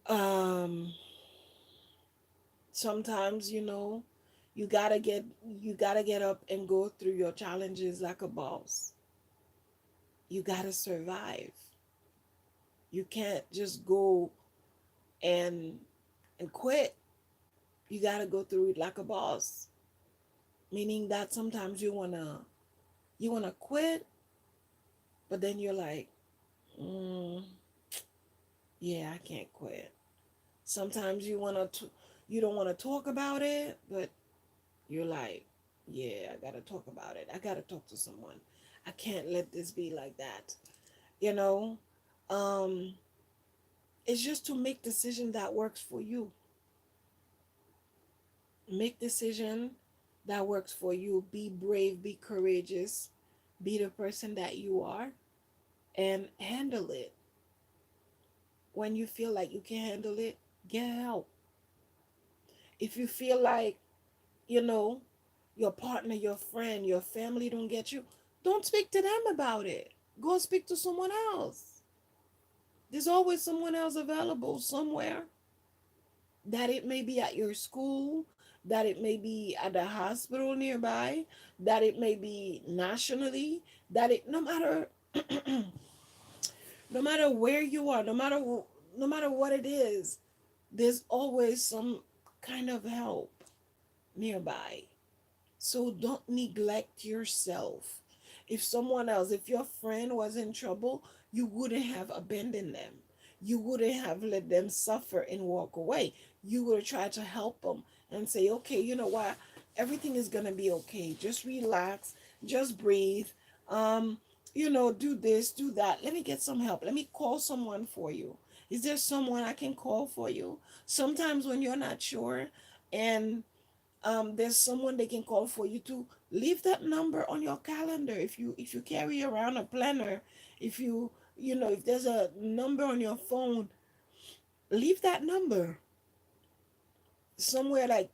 Um Sometimes, you gotta get up and go through your challenges like a boss. You gotta survive. You can't just go and quit. You gotta go through it like a boss. Meaning that sometimes you wanna quit, but then you're like, mm, yeah, I can't quit. Sometimes you don't wanna talk about it, but you're like, yeah, I gotta talk about it. I gotta talk to someone. I can't let this be like that. You know, um, it's just to make decision that works for you. Make decision that works for you. Be brave. Be courageous. Be the person that you are, and handle it. When you feel like you can handle it, get help. If you feel like you know your partner, your friend, your family don't get you, don't speak to them about it. Go speak to someone else. There's always someone else available somewhere. That it may be at your school, that it may be at the hospital nearby, that it may be nationally, that it no matter no matter where you are, no matter what it is, there's always some kind of help nearby. So don't neglect yourself. If your friend was in trouble, you wouldn't have abandoned them. You wouldn't have let them suffer and walk away. You would have tried to help them and say, okay, you know what? Everything is going to be okay. Just relax. Just breathe. Um, do this, do that. Let me get some help. Let me call someone for you. Is there someone I can call for you? Sometimes when you're not sure and there's someone they can call for you to leave that number on your calendar. If you carry around a planner, if if there's a number on your phone, leave that number somewhere. Like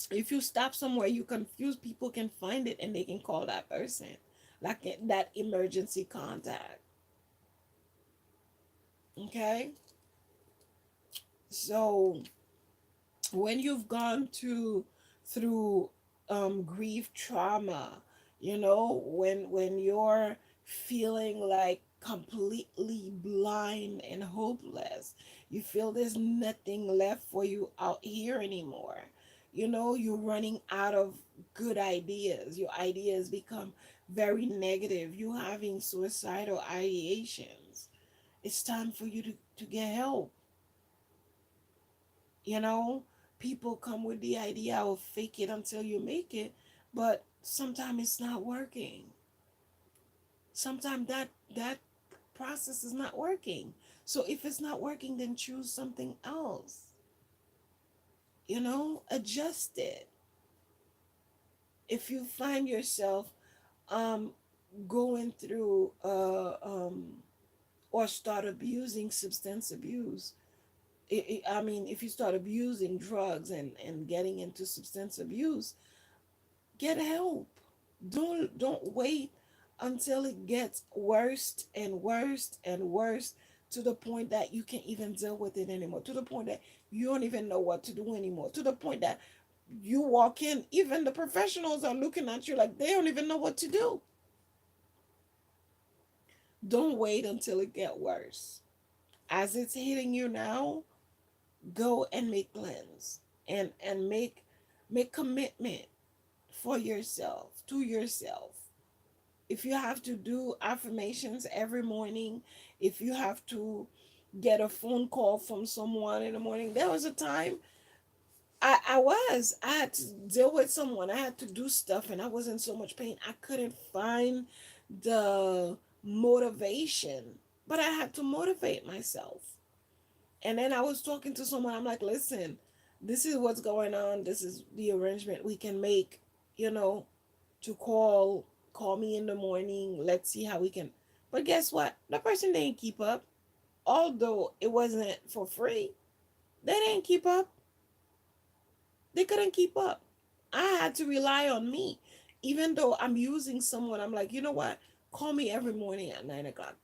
if you stop somewhere you confused, people can find it and they can call that person, like that emergency contact. Okay, so when you've gone to through grief trauma, when you're feeling like completely blind and hopeless, you feel there's nothing left for you out here anymore. You're running out of good ideas. Your ideas become very negative. You having suicidal ideations. It's time for you to get help. you know People come with the idea of fake it until you make it, but sometimes it's not working. Sometimes that process is not working. So if it's not working, then choose something else. Adjust it. If you find yourself um going through or start abusing substance abuse, I mean, if you start abusing drugs and getting into substance abuse, get help. Don't wait until it gets worse and worse and worse, to the point that you can't even deal with it anymore. To the point that you don't even know what to do anymore. To the point that you walk in, even the professionals are looking at you like they don't even know what to do. Don't wait until it gets worse. As it's hitting you now, go and make plans and make commitment for yourself, to yourself. If you have to do affirmations every morning, if you have to get a phone call from someone in the morning. There was a time I had to deal with someone. I had to do stuff and I was in so much pain. I couldn't find the motivation, but I had to motivate myself. And then I was talking to someone. I'm like, listen, this is what's going on. This is the arrangement we can make, you know, to call me in the morning. Let's see how we can. But guess what? The person didn't keep up. Although it wasn't for free, they didn't keep up. They couldn't keep up. I had to rely on me. Even though I'm using someone, I'm like, you know what? Call me every morning at 9 o'clock.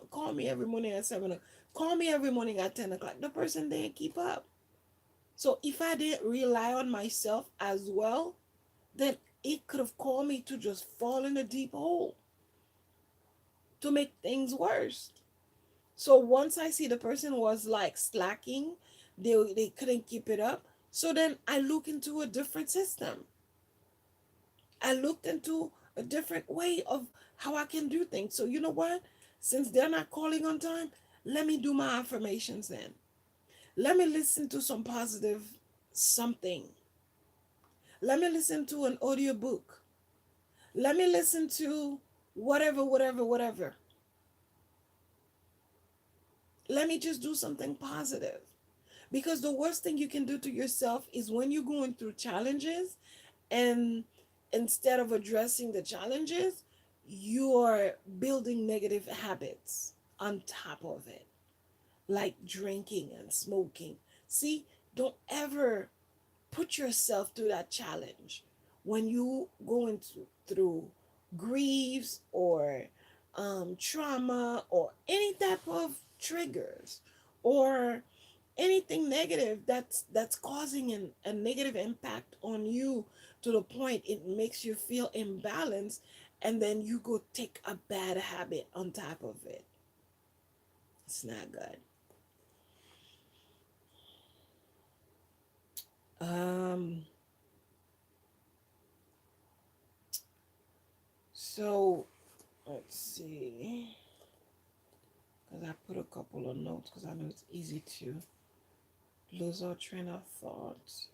Call me every morning at 7 o'clock. Call me every morning at 10 o'clock. The person didn't keep up. So if I didn't rely on myself as well, then it could have called me to just fall in a deep hole to make things worse. So once I see the person was like slacking, they couldn't keep it up. So then I look into a different system. I looked into a different way of how I can do things. So you know what? Since they're not calling on time, let me do my affirmations then. Let me listen to some positive something. Let me listen to an audiobook. Let me listen to whatever, whatever, whatever. Let me just do something positive. Because the worst thing you can do to yourself is when you're going through challenges, and instead of addressing the challenges, you're building negative habits on top of it, like drinking and smoking. See, don't ever put yourself through that challenge. When you going through griefs or trauma or any type of triggers or anything negative that's causing a negative impact on you, to the point it makes you feel imbalanced, and then you go take a bad habit on top of it. It's not good. um so let's see, because I put a couple of notes because I know it's easy to lose our train of thoughts.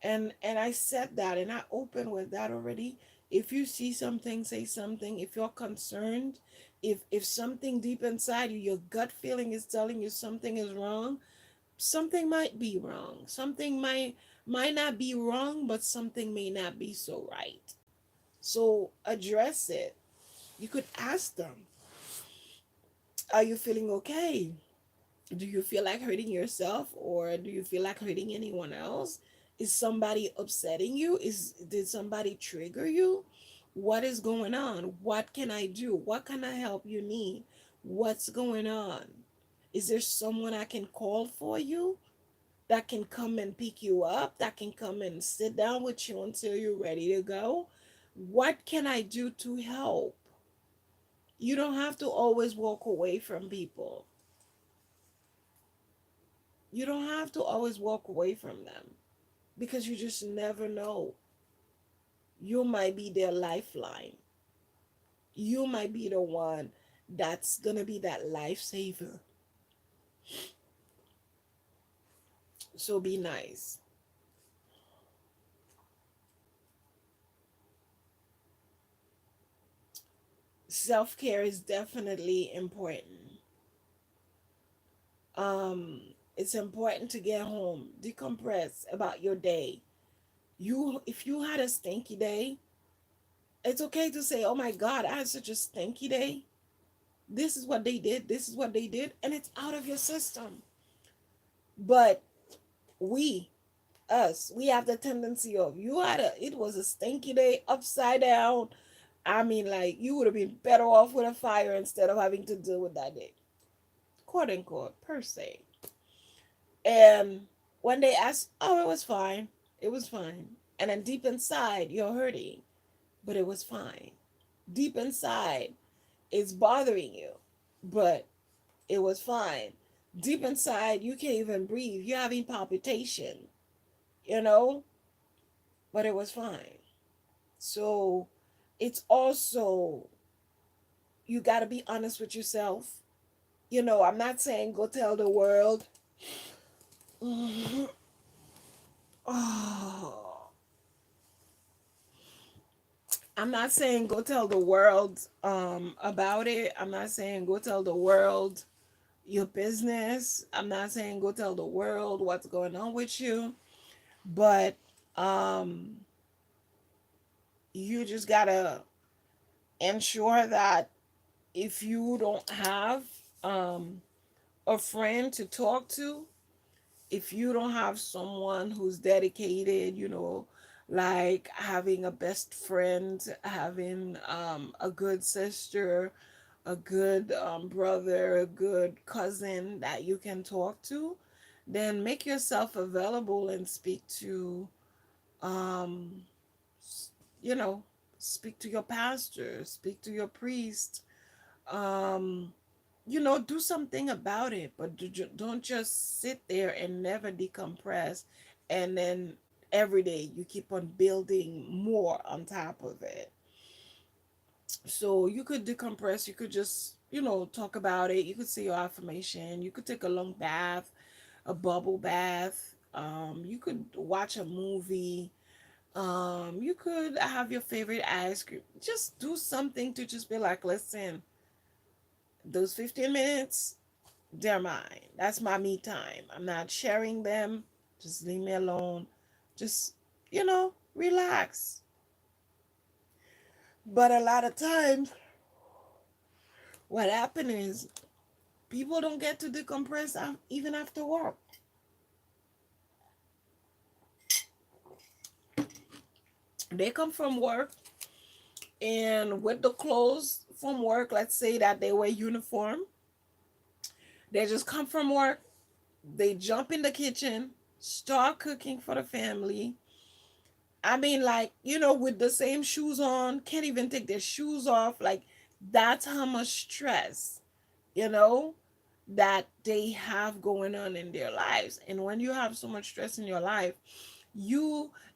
And I said that and I opened with that already. If you see something, say something. If you're concerned, if something deep inside you, your gut feeling is telling you something is wrong, something might be wrong. Something might not be wrong, but something may not be so right. So address it. You could ask them, are you feeling okay? Do you feel like hurting yourself, or do you feel like hurting anyone else? Is somebody upsetting you? Did somebody trigger you? What is going on? What can I do? What kind of help you need? What's going on? Is there someone I can call for you, that can come and pick you up, that can come and sit down with you until you're ready to go? What can I do to help? You don't have to always walk away from people. You don't have to always walk away from them, because you just never know. You might be their lifeline. You might be the one that's going to be that lifesaver. So be nice. Self care is definitely important. It's important to get home, decompress about your day. If you had a stinky day, it's okay to say, "Oh my God, I had such a stinky day. This is what they did. This is what they did," and it's out of your system. But we, we have the tendency of, it was a stinky day, upside down. I mean, like, you would have been better off with a fire instead of having to deal with that day, quote unquote, per se. And when they ask, oh, it was fine, it was fine. And then deep inside, you're hurting, but it was fine. Deep inside, it's bothering you, but it was fine. Deep inside, you can't even breathe. You're having palpitation, you know, but it was fine. So it's also, you got to be honest with yourself. I'm not saying go tell the world. Oh, I'm not saying go tell the world about it. I'm not saying go tell the world your business. I'm not saying go tell the world what's going on with you. But um you just gotta ensure that if you don't have um a friend to talk to, if you don't have someone who's dedicated, like having a best friend, having a good sister, a good brother, a good cousin that you can talk to, then make yourself available and um, you know, speak to your pastor, speak to your priest, um, do something about it, but don't just sit there and never decompress. And then every day you keep on building more on top of it. So you could decompress, you could just, talk about it. You could say your affirmation, you could take a long bath, a bubble bath. You could watch a movie. You could have your favorite ice cream. Just do something to just be like, listen, those 15 minutes, they're mine. That's my me time. I'm not sharing them. Just leave me alone. Just, relax. But a lot of times, what happens is people don't get to decompress even after work. They come from work, and with the clothes from work, let's say that they wear uniform, they just come from work, they jump in the kitchen, start cooking for the family. I mean, like, with the same shoes on, can't even take their shoes off. Like, that's how much stress, you know, that they have going on in their lives. And when you have so much stress in your life,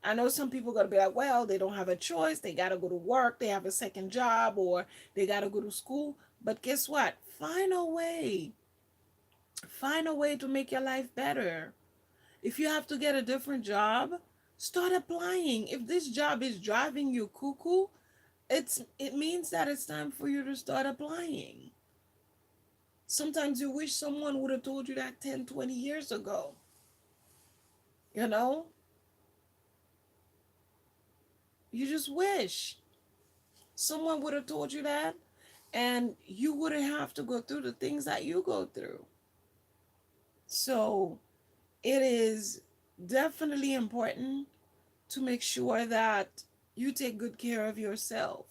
I know some people got to be like, well, they don't have a choice. They got to go to work. They have a second job, or they got to go to school. But guess what? Find a way. Find a way to make your life better. If you have to get a different job, start applying. If this job is driving you cuckoo, it means that it's time for you to start applying. Sometimes you wish someone would have told you that 10, 20 years ago. You know, you just wish someone would have told you that, and you wouldn't have to go through the things that you go through. So it is definitely important to make sure that you take good care of yourself,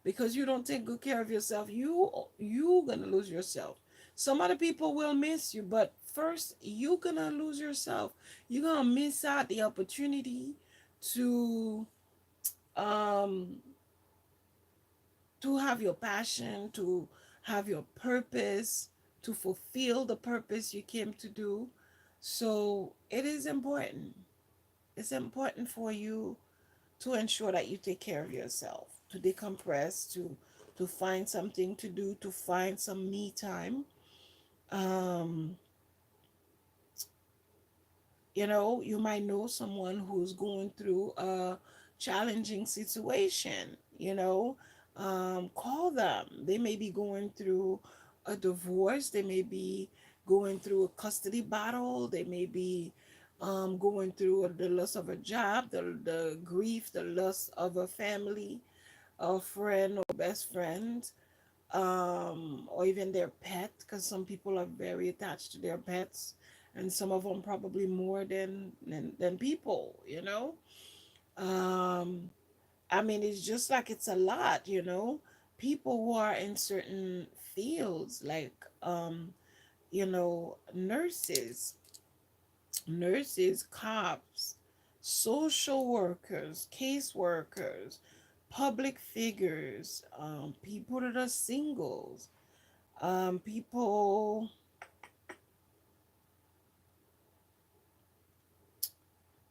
because you don't take good care of yourself, you gonna lose yourself. Some other people will miss you, but first you gonna lose yourself. You're gonna miss out the opportunity to um have your passion, to have your purpose, to fulfill the purpose you came to do. So it is important. It's important for you to ensure that you take care of yourself, to decompress, to find something to do, to find some me time. Um, you might know someone who's going through a challenging situation, call them. They may be going through a divorce, they may be going through a custody battle, they may be going through the loss of a job, the grief, the loss of a family, a friend or best friend, or even their pet, because some people are very attached to their pets, and some of them probably more than people. Um, I mean, it's just like it's a lot. People who are in certain fields, like nurses, cops, social workers, caseworkers, public figures, people that are singles,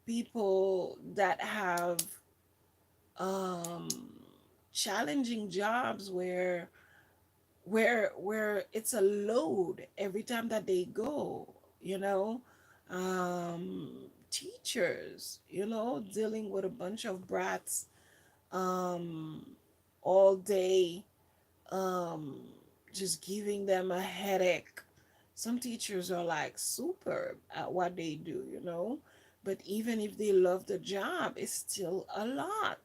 people that have um challenging jobs where it's a load every time that they go, you know teachers, dealing with a bunch of brats um all day, um just giving them a headache. Some teachers are like superb at what they do, but even if they love the job, it's still a lot,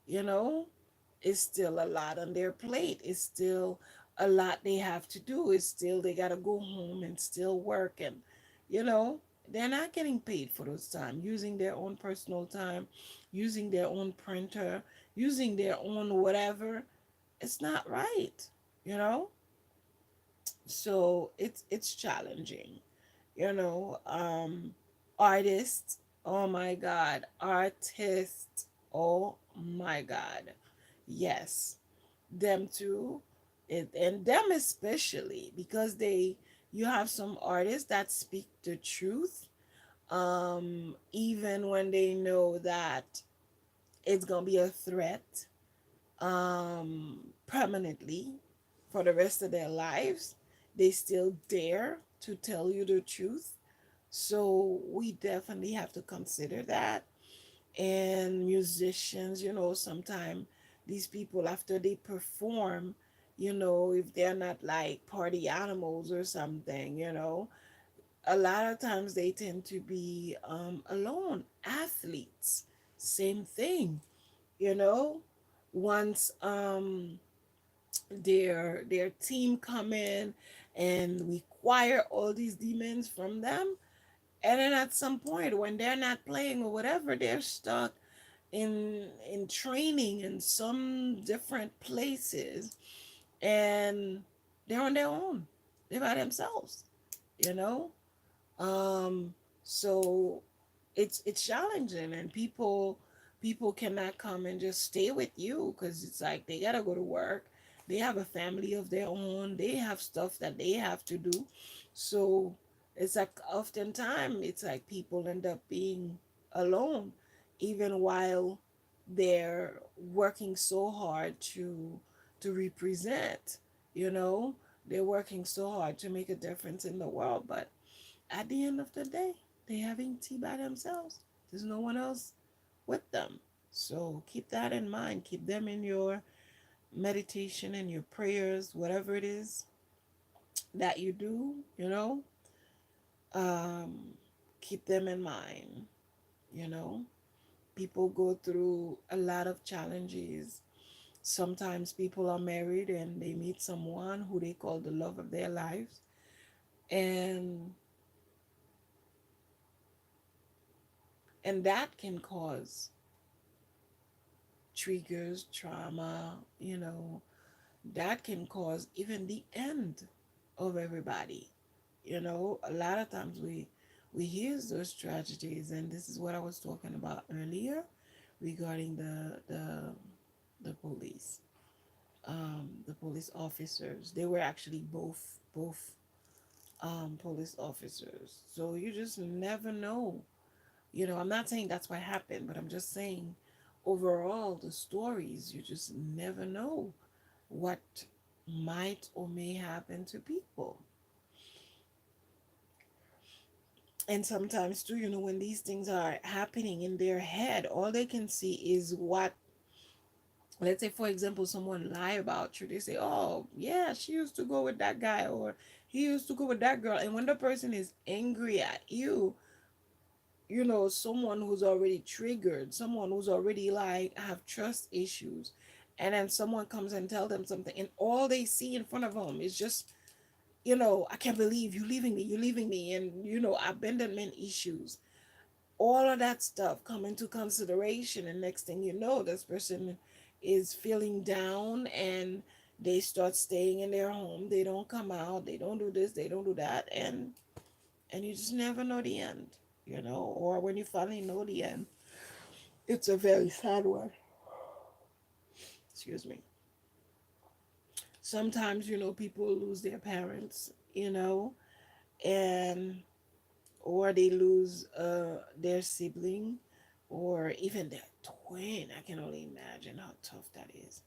you know it's still a lot on their plate. It's still a lot they have to do. It's still they gotta go home and still work, and you know they're not getting paid for those time, using their own personal time, using their own printer, using their own whatever. It's not right, you know so it's challenging, you know artists, oh my god, artists, oh my god, yes, them too. And them especially, because you have some artists that speak the truth, even when they know that it's gonna be a threat, permanently, for the rest of their lives. They still dare to tell you the truth. So we definitely have to consider that. And musicians, sometimes these people, after they perform, if they're not like party animals or something, a lot of times they tend to be alone. Athletes, same thing, you know once their team come in and require all these demands from them, and then at some point when they're not playing or whatever, they're stuck in training in some different places, and they're on their own, they're by themselves, you know um so it's challenging, and people cannot come and just stay with you, because it's like they gotta go to work, they have a family of their own, they have stuff that they have to do. So it's like oftentimes it's like people end up being alone, even while they're working so hard to represent, you know they're working so hard to make a difference in the world, but at the end of the day, they're having tea by themselves. There's no one else with them. So keep that in mind. Keep them in your meditation and your prayers, whatever it is that you do, um, keep them in mind, you know. People go through a lot of challenges. Sometimes people are married and they meet someone who they call the love of their lives. And that can cause triggers, trauma, that can cause even the end of everybody. A lot of times we hear those tragedies, and this is what I was talking about earlier regarding the police, the police officers. They were actually both police officers. So you just never know. I'm not saying that's what happened, but I'm just saying overall the stories, you just never know what might or may happen to people. And sometimes too, when these things are happening in their head, all they can see is what, let's say for example, someone lie about you. They say, oh yeah, she used to go with that guy, or he used to go with that girl. And when the person is angry at you, someone who's already triggered, someone who's already like have trust issues, and then someone comes and tell them something, and all they see in front of them is just, I can't believe you're leaving me, and abandonment issues, all of that stuff come into consideration, and next thing you know, this person is feeling down, and they start staying in their home. They don't come out, they don't do this, they don't do that, and you just never know the end, or when you finally know the end, it's a very sad one. Excuse me. Sometimes, people lose their parents, and or they lose their sibling, or even their twin. I can only imagine how tough that is.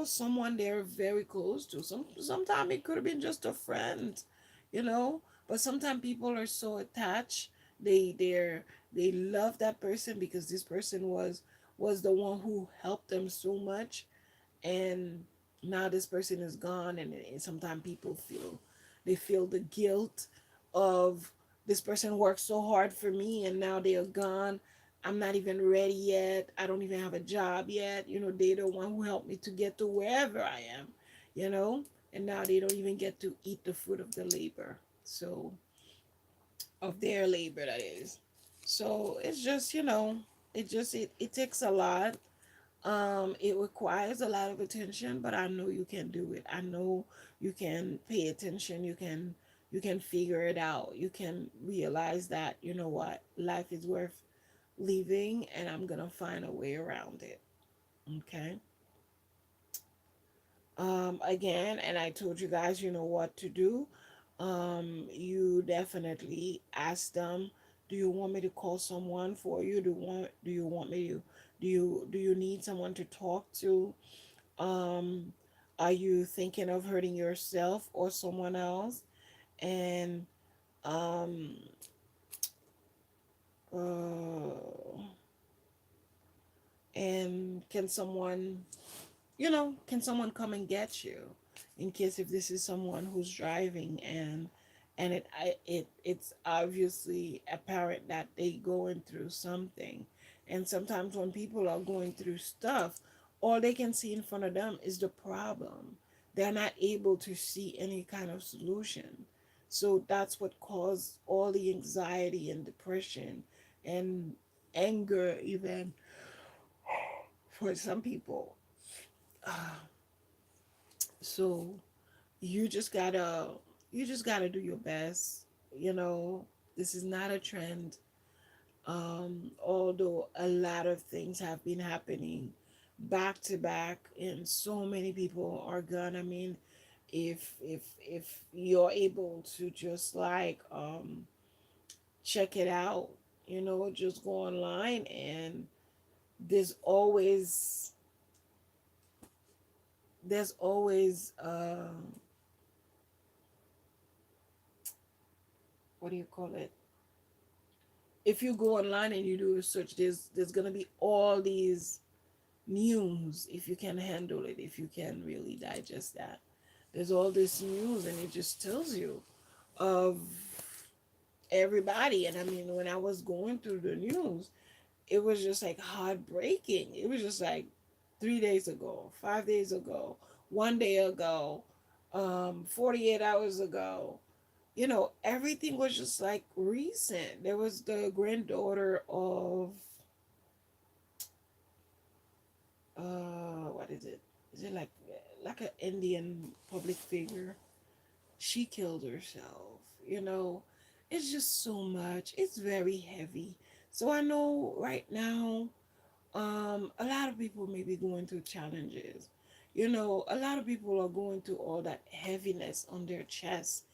Someone they're very close to. Sometimes it could have been just a friend, but sometimes people are so attached. They love that person because this person was the one who helped them so much, and now this person is gone, and sometimes people feel the guilt of, this person worked so hard for me and now they're gone. I'm not even ready yet, I don't even have a job yet, they're the one who helped me to get to wherever I am, you know and now they don't even get to eat the fruit of the labor, so of their labor, that is. So it's just, it takes a lot. It requires a lot of attention, but I know you can do it. I know you can pay attention. You can figure it out. You can realize that, what, life is worth living, and I'm gonna find a way around it. Okay. Again, and I told you guys, what to do. You definitely ask them, do you want me to call someone for you? Do you want me to, do you need someone to talk to? um are you thinking of hurting yourself or someone else? And um uh and can someone come and get you, in case if this is someone who's driving, and it's obviously apparent that they going through something. And sometimes when people are going through stuff, all they can see in front of them is the problem. They're not able to see any kind of solution. So that's what caused all the anxiety and depression and anger, even for some people. So you just gotta do your best. This is not a trend. Although a lot of things have been happening back to back, and so many people are gone. I mean, if you're able to just like check it out, just go online, and there's always there's always what do you call it, If you go online and you do a search, there's gonna be all these news. If you can handle it, if you can really digest that, there's all this news, and it just tells you of everybody. And I mean, when I was going through the news, it was just like heartbreaking. It was just like 3 days ago, 5 days ago, 1 day ago, 48 hours ago. Everything was just like recent. There was the granddaughter of what is it? Is it like an Indian public figure? She killed herself. You know, it's just so much. It's very heavy. So I know right now, a lot of people may be going through challenges. A lot of people are going through all that heaviness on their chest.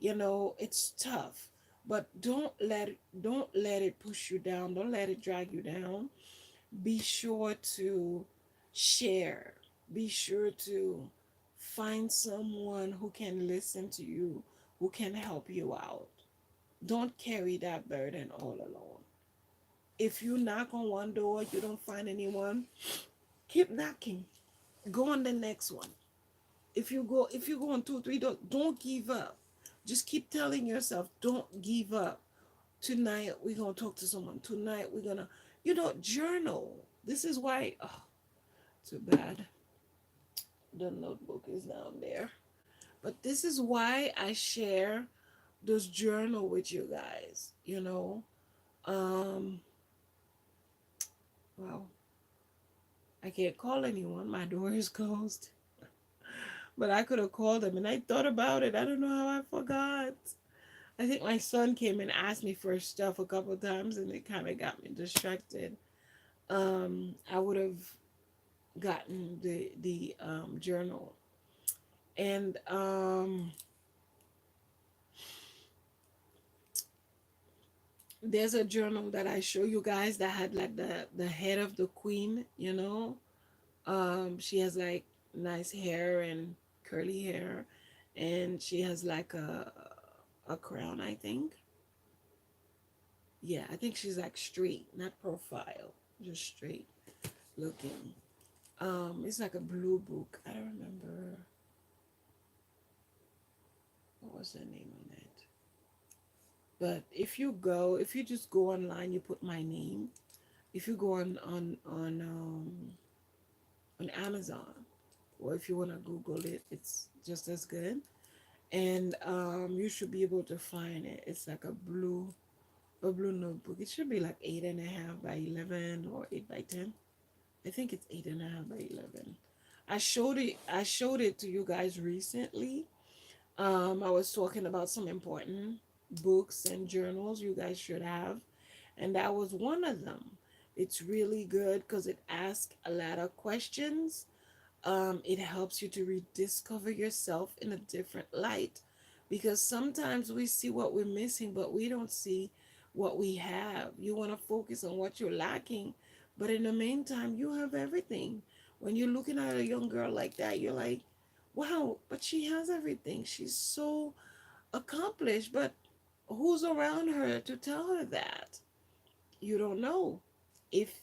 It's tough, but don't let it push you down. Don't let it drag you down. Be sure to share. Be sure to find someone who can listen to you, who can help you out. Don't carry that burden all alone. If you knock on one door, you don't find anyone, keep knocking. Go on the next one. If you go on two, three doors, don't give up. Just keep telling yourself, don't give up. Tonight we're gonna talk to someone. Tonight we're gonna, journal. This is why. Oh, too bad the notebook is down there. But this is why I share this journal with you guys. Um. Well, I can't call anyone. My door is closed. But I could have called them, and I thought about it. I don't know how I forgot. I think my son came and asked me for stuff a couple of times, and it kind of got me distracted. I would have gotten the journal, and there's a journal that I show you guys that had like the head of the queen. She has like nice hair and curly hair, and she has like a crown, I think. Yeah, I think she's like straight, not profile, just straight looking. It's like a blue book. I don't remember what was the name on it. But if you just go online, you put my name. If you go on Amazon, or if you wanna Google it, it's just as good. And you should be able to find it. It's like a blue notebook. It should be like 8.5 by 11 or 8 by 10. I think it's 8.5 by 11. I showed it to you guys recently. I was talking about some important books and journals you guys should have, and that was one of them. It's really good because it asks a lot of questions. It helps you to rediscover yourself in a different light, because sometimes we see what we're missing, but we don't see what we have. You want to focus on what you're lacking, but in the meantime, you have everything. When you're looking at a young girl like that, you're like, wow, but she has everything. She's so accomplished, but who's around her to tell her that? You don't know if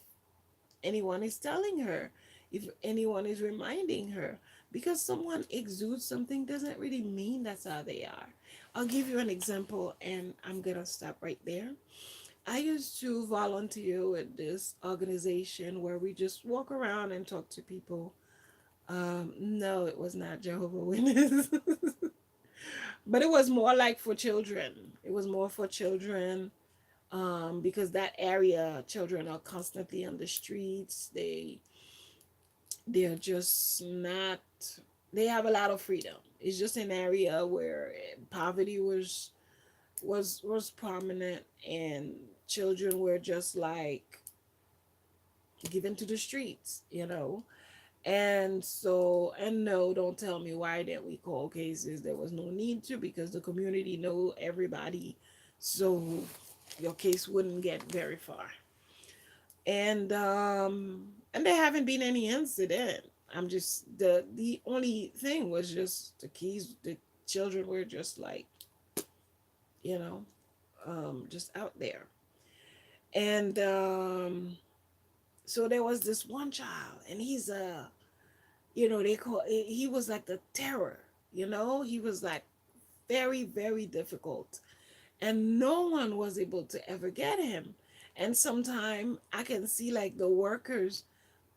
anyone is telling her, if anyone is reminding her. Because someone exudes something doesn't really mean that's how they are. I'll give you an example, and I'm gonna stop right there. I used to volunteer with this organization where we just walk around and talk to people. No, it was not Jehovah Witness. But it was more like for children. It was more for children, because that area, children are constantly on the streets. They're just not. They have a lot of freedom. It's just an area where poverty was prominent, and children were just like given to the streets. And no, don't tell me why didn't we call cases. There was no need to, because the community know everybody, so your case wouldn't get very far. And there haven't been any incident. I'm just the only thing was just the children were just like, you know just out there. And so there was this one child, and he's a, they call, he was like the terror. He was like very, very difficult, and no one was able to ever get him. And sometime I can see like the workers,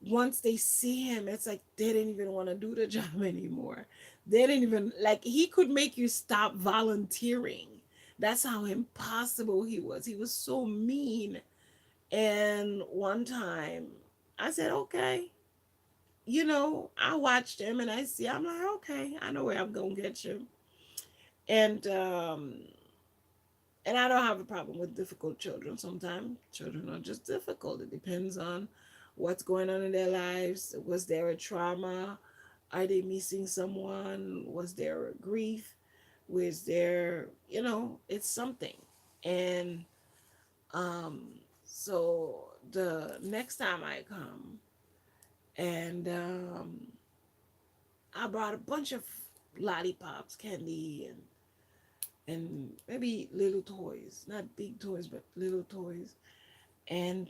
once they see him, it's like they didn't even want to do the job anymore. They didn't even, like, he could make you stop volunteering. That's how impossible he was. He was so mean. And one time I said, okay, I watched him and I see, I'm like, okay, I know where I'm going to get you. And, and I don't have a problem with difficult children. Sometimes children are just difficult. It depends on what's going on in their lives. Was there a trauma? Are they missing someone? Was there a grief? Was there, it's something. And so the next time I come, and I brought a bunch of lollipops, candy, and maybe little toys, not big toys, but little toys. And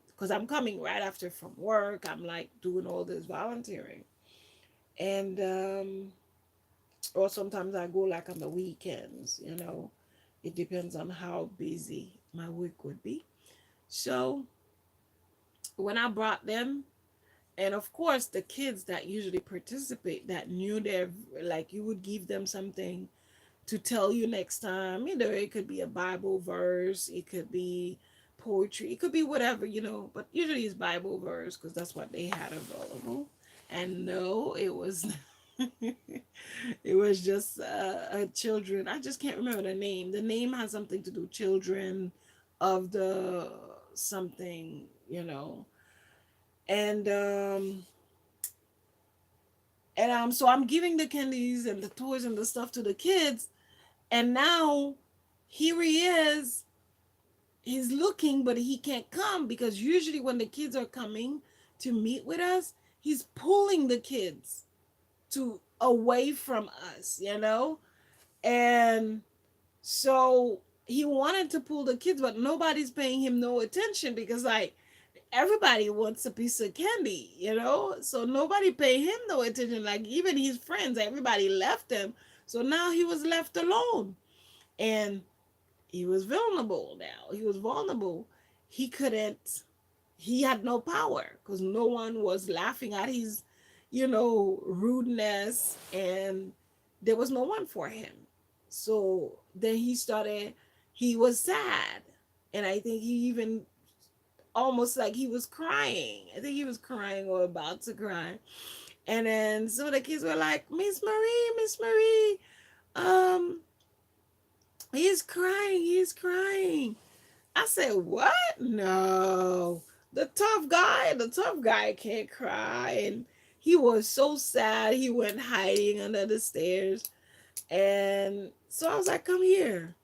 because I'm coming right after from work, I'm like doing all this volunteering. And or sometimes I go like on the weekends, it depends on how busy my week would be. So when I brought them, and of course the kids that usually participate, that knew their, like, you would give them something to tell you next time. It could be a Bible verse, it could be poetry, it could be whatever, but usually it's Bible verse because that's what they had available. And no, it was it was just a children. I just can't remember the name. The name has something to do, children of the something, and so I'm giving the candies and the toys and the stuff to the kids. And now here he is. He's looking, but he can't come because usually when the kids are coming to meet with us, he's pulling the kids to away from us. And so he wanted to pull the kids, but nobody's paying him no attention because, like, everybody wants a piece of candy. So nobody paid him no attention. Like, even his friends, everybody left him. So now he was left alone. And he was vulnerable now. He was vulnerable. He couldn't, he had no power because no one was laughing at his, rudeness, and there was no one for him. So then he was sad. And I think he even almost like he was crying. I think he was crying or about to cry. And then so the kids were like, Miss Marie, um, he's crying, he's crying. I said, what? No. The tough guy can't cry. And he was so sad. He went hiding under the stairs. And so I was like, come here,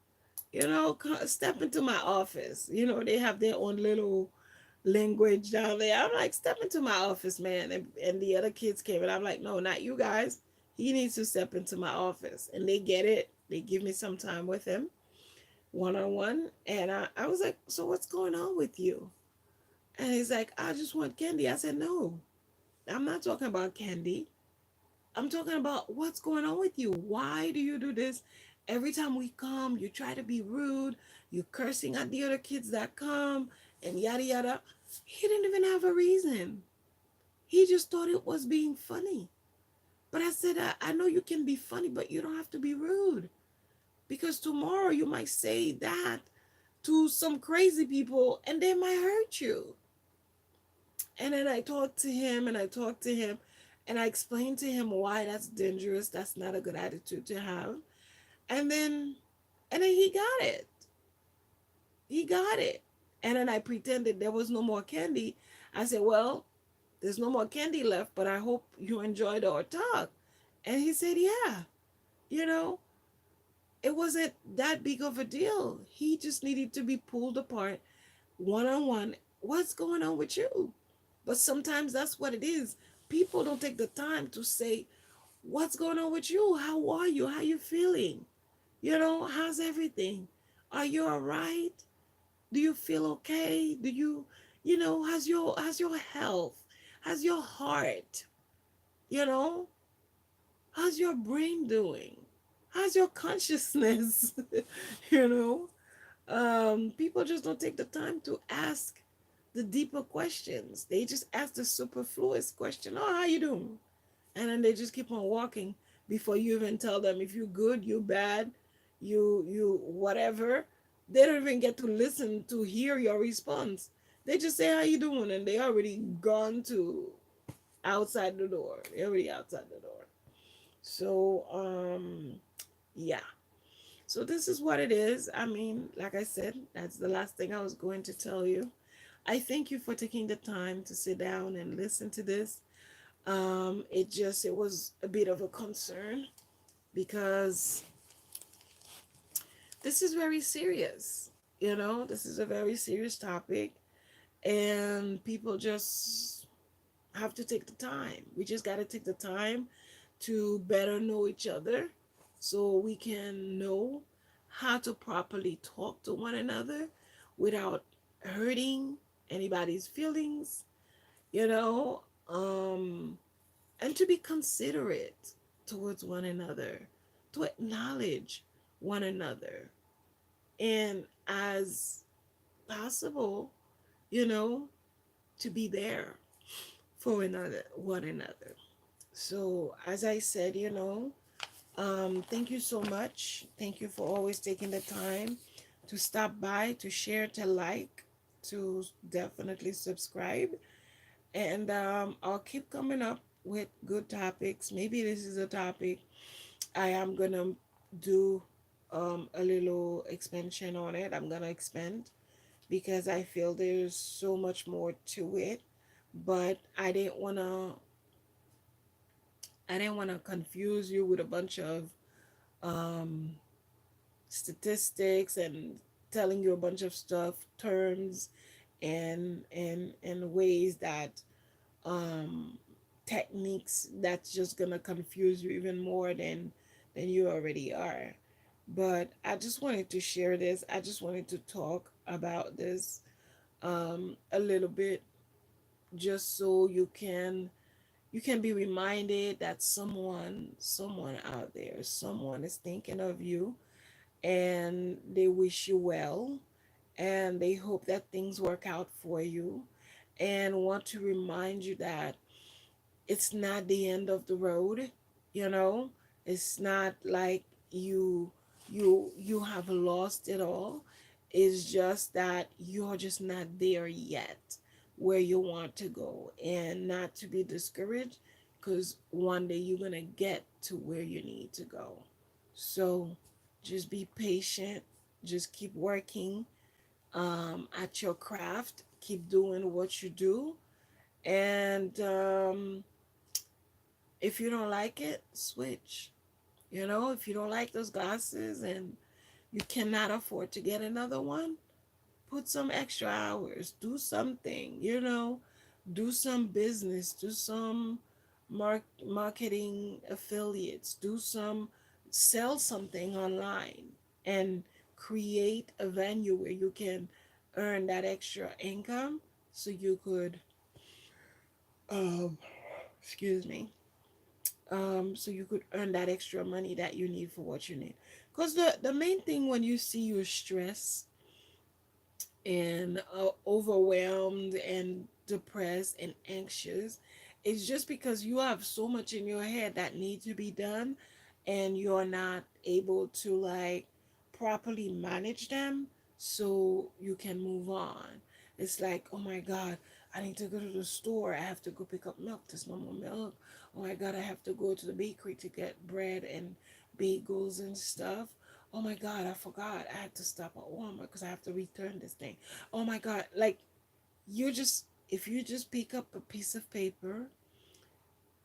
step into my office. They have their own little language down there. I'm like, step into my office, man. And the other kids came, and I'm like, no, not you guys. He needs to step into my office. And they get it. They give me some time with him, one on one. And I was like, so what's going on with you? And he's like, I just want candy. I said, no, I'm not talking about candy. I'm talking about what's going on with you. Why do you do this? Every time we come, you try to be rude. You're cursing at the other kids that come and yada yada. He didn't even have a reason. He just thought it was being funny. But I said, I know you can be funny, but you don't have to be rude. Because tomorrow you might say that to some crazy people and they might hurt you. And then I talked to him and I talked to him and I explained to him why that's dangerous. That's not a good attitude to have. And then he got it. He got it. And then I pretended there was no more candy. I said, well, there's no more candy left, but I hope you enjoyed our talk. And he said, yeah, you know, it wasn't that big of a deal. He just needed to be pulled apart one on one. What's going on with you? But sometimes that's what it is. People don't take the time to say, what's going on with you? How are you? How you feeling? How's everything? Are you all right? Do you feel okay? Do you, has your health, has your heart, you know, how's your brain doing? How's your consciousness? you know, People just don't take the time to ask the deeper questions. They just ask the superfluous question. Oh, how you doing? And then they just keep on walking before you even tell them if you're good, you're bad, you whatever. They don't even get to listen to hear your response. They just say how you doing, and they already gone to outside the door. They're already outside the door. So yeah. So this is what it is. I mean, like I said, that's the last thing I was going to tell you. I thank you for taking the time to sit down and listen to this. It was a bit of a concern because this is very serious. This is a very serious topic, and people just have to take the time. We just got to take the time to better know each other so we can know how to properly talk to one another without hurting anybody's feelings, you know, and to be considerate towards one another, to acknowledge one another, and as possible, you know, to be there for one another. So, as I said, thank you so much. Thank you for always taking the time to stop by, to share, to like, to definitely subscribe. And I'll keep coming up with good topics. Maybe this is a topic I am going to do a little expansion on it. I'm going to expand because I feel there's so much more to it. But I didn't want to confuse you with a bunch of um, statistics and telling you a bunch of stuff, terms, and ways that um, techniques that's just gonna confuse you even more than you already are. But I just wanted to share this. I just wanted to talk about this a little bit, just so you can be reminded that someone out there, someone is thinking of you, and they wish you well, and they hope that things work out for you, and want to remind you that it's not the end of the road. you know it's not like you have lost it all. It's just that you're just not there yet where you want to go, and not to be discouraged, because one day you're gonna get to where you need to go. So just be patient, just keep working at your craft, keep doing what you do, and if you don't like it, switch. If you don't like those glasses and you cannot afford to get another one, put some extra hours, do something, do some business, do some marketing affiliates, do some, sell something online, and create a venue where you can earn that extra income so you could, um, excuse me, so you could earn that extra money that you need for what you need. Because the main thing when you see you're stressed and overwhelmed and depressed and anxious, it's just because you have so much in your head that needs to be done, and you're not able to like properly manage them so you can move on. It's like, oh my god, I need to go to the store, I have to go pick up milk, there's no more milk. Oh my god, I have to go to the bakery to get bread and bagels and stuff. Oh my god, I forgot I had to stop at Walmart because I have to return this thing. Oh my god, like, if you just pick up a piece of paper,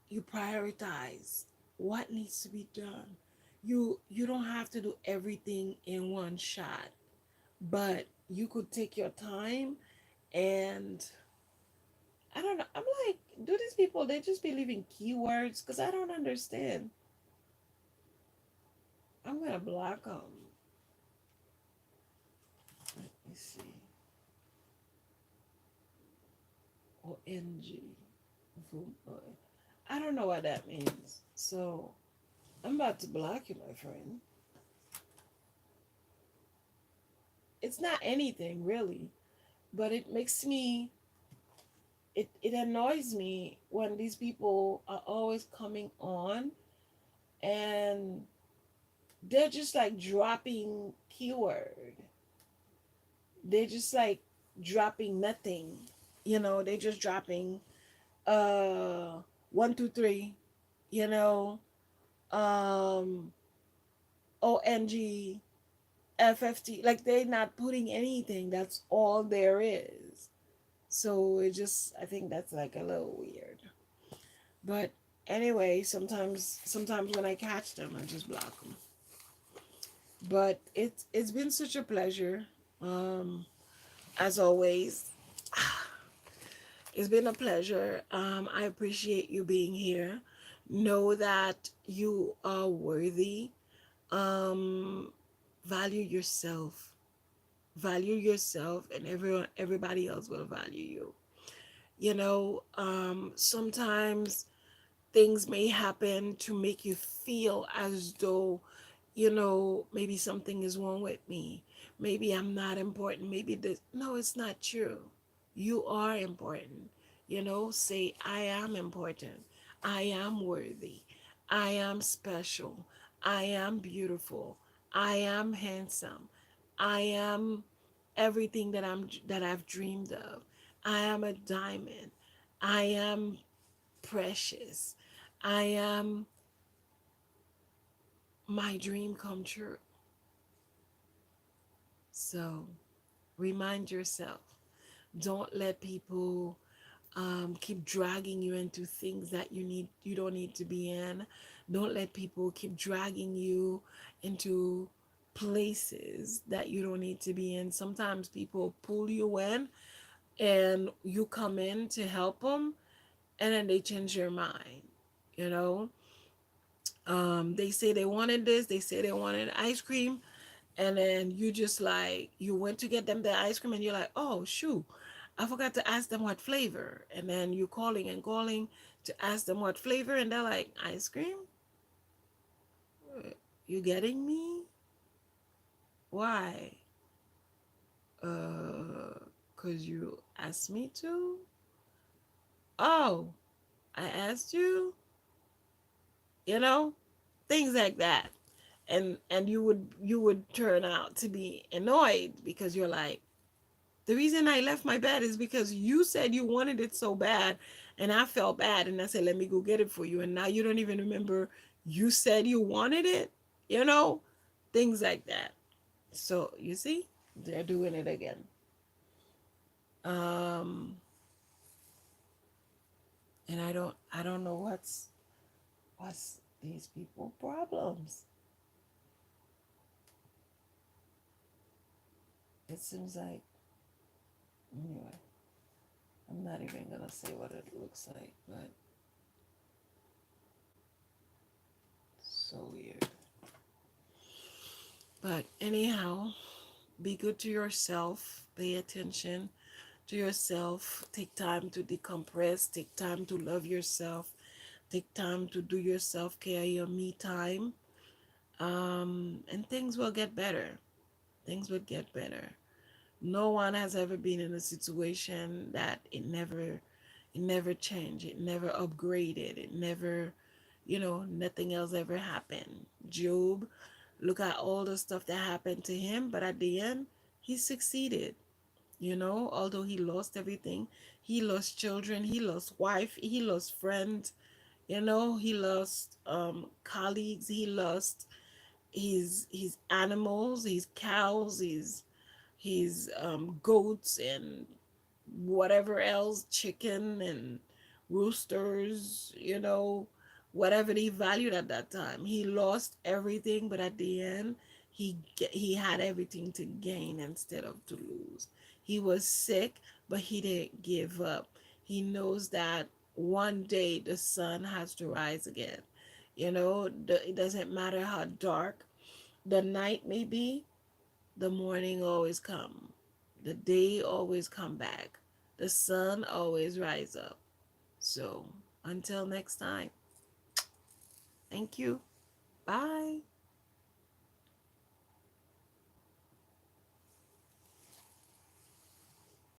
you prioritize what needs to be done. You don't have to do everything in one shot, but you could take your time. And I don't know, I'm like, do these people, they just believe in keywords? Because I don't understand. I'm gonna block them. Let me see. ONG. I don't know what that means. So I'm about to block you, my friend. It's not anything really, but it makes me, it annoys me when these people are always coming on and they're just like dropping keyword. They're just like dropping nothing. They're just dropping uh 1 2 3, you know, um ONG, FFT. Like they're not putting anything. That's all there is. So I think that's like a little weird. But anyway, sometimes when I catch them, I just block them. But it's been such a pleasure. Um, as always, it's been a pleasure. I appreciate you being here. Know that you are worthy. Um, value yourself. Value yourself, and everybody else will value you. Sometimes things may happen to make you feel as though, maybe something is wrong with me. Maybe I'm not important. Maybe this. No, it's not true. You are important. Say, I am important. I am worthy. I am special. I am beautiful. I am handsome. I am everything that I've dreamed of. I am a diamond. I am precious. I am my dream come true. So remind yourself. Don't let people keep dragging you into things that you don't need to be in. Don't let people keep dragging you into places that you don't need to be in. Sometimes people pull you in and you come in to help them, and then they change your mind. You know, they say they wanted this, they say they wanted ice cream, and then you just like you went to get them the ice cream and you're like, oh shoot, I forgot to ask them what flavor. And then you calling and calling to ask them what flavor, and they're like, ice cream? You getting me? Why? Cause you asked me to. Oh, I asked you. you know Things like that. And you would turn out to be annoyed because you're like, the reason I left my bed is because you said you wanted it so bad, and I felt bad, and I said, let me go get it for you, and now you don't even remember you said you wanted it. you know Things like that. So you see, they're doing it again. um and I don't know what's these people problems. It seems like, anyway, I'm not even gonna say what it looks like, but so weird. But anyhow, be good to yourself. Pay attention to yourself. Take time to decompress. Take time to love yourself. Take time to do your self care, your me time. And things will get better. Things will get better. No one has ever been in a situation that it never changed. It never upgraded. It never, nothing else ever happened. Job, look at all the stuff that happened to him, but at the end, he succeeded. Although he lost everything, he lost children, he lost wife, he lost friends, he lost colleagues, he lost his animals, his cows, his goats, and whatever else, chicken and roosters, whatever he valued at that time. He lost everything, but at the end, he had everything to gain instead of to lose. He was sick, but he didn't give up. He knows that one day the sun has to rise again. It doesn't matter how dark the night may be, the morning always come. The day always come back. the sun always rise up. So until next time, thank you. Bye.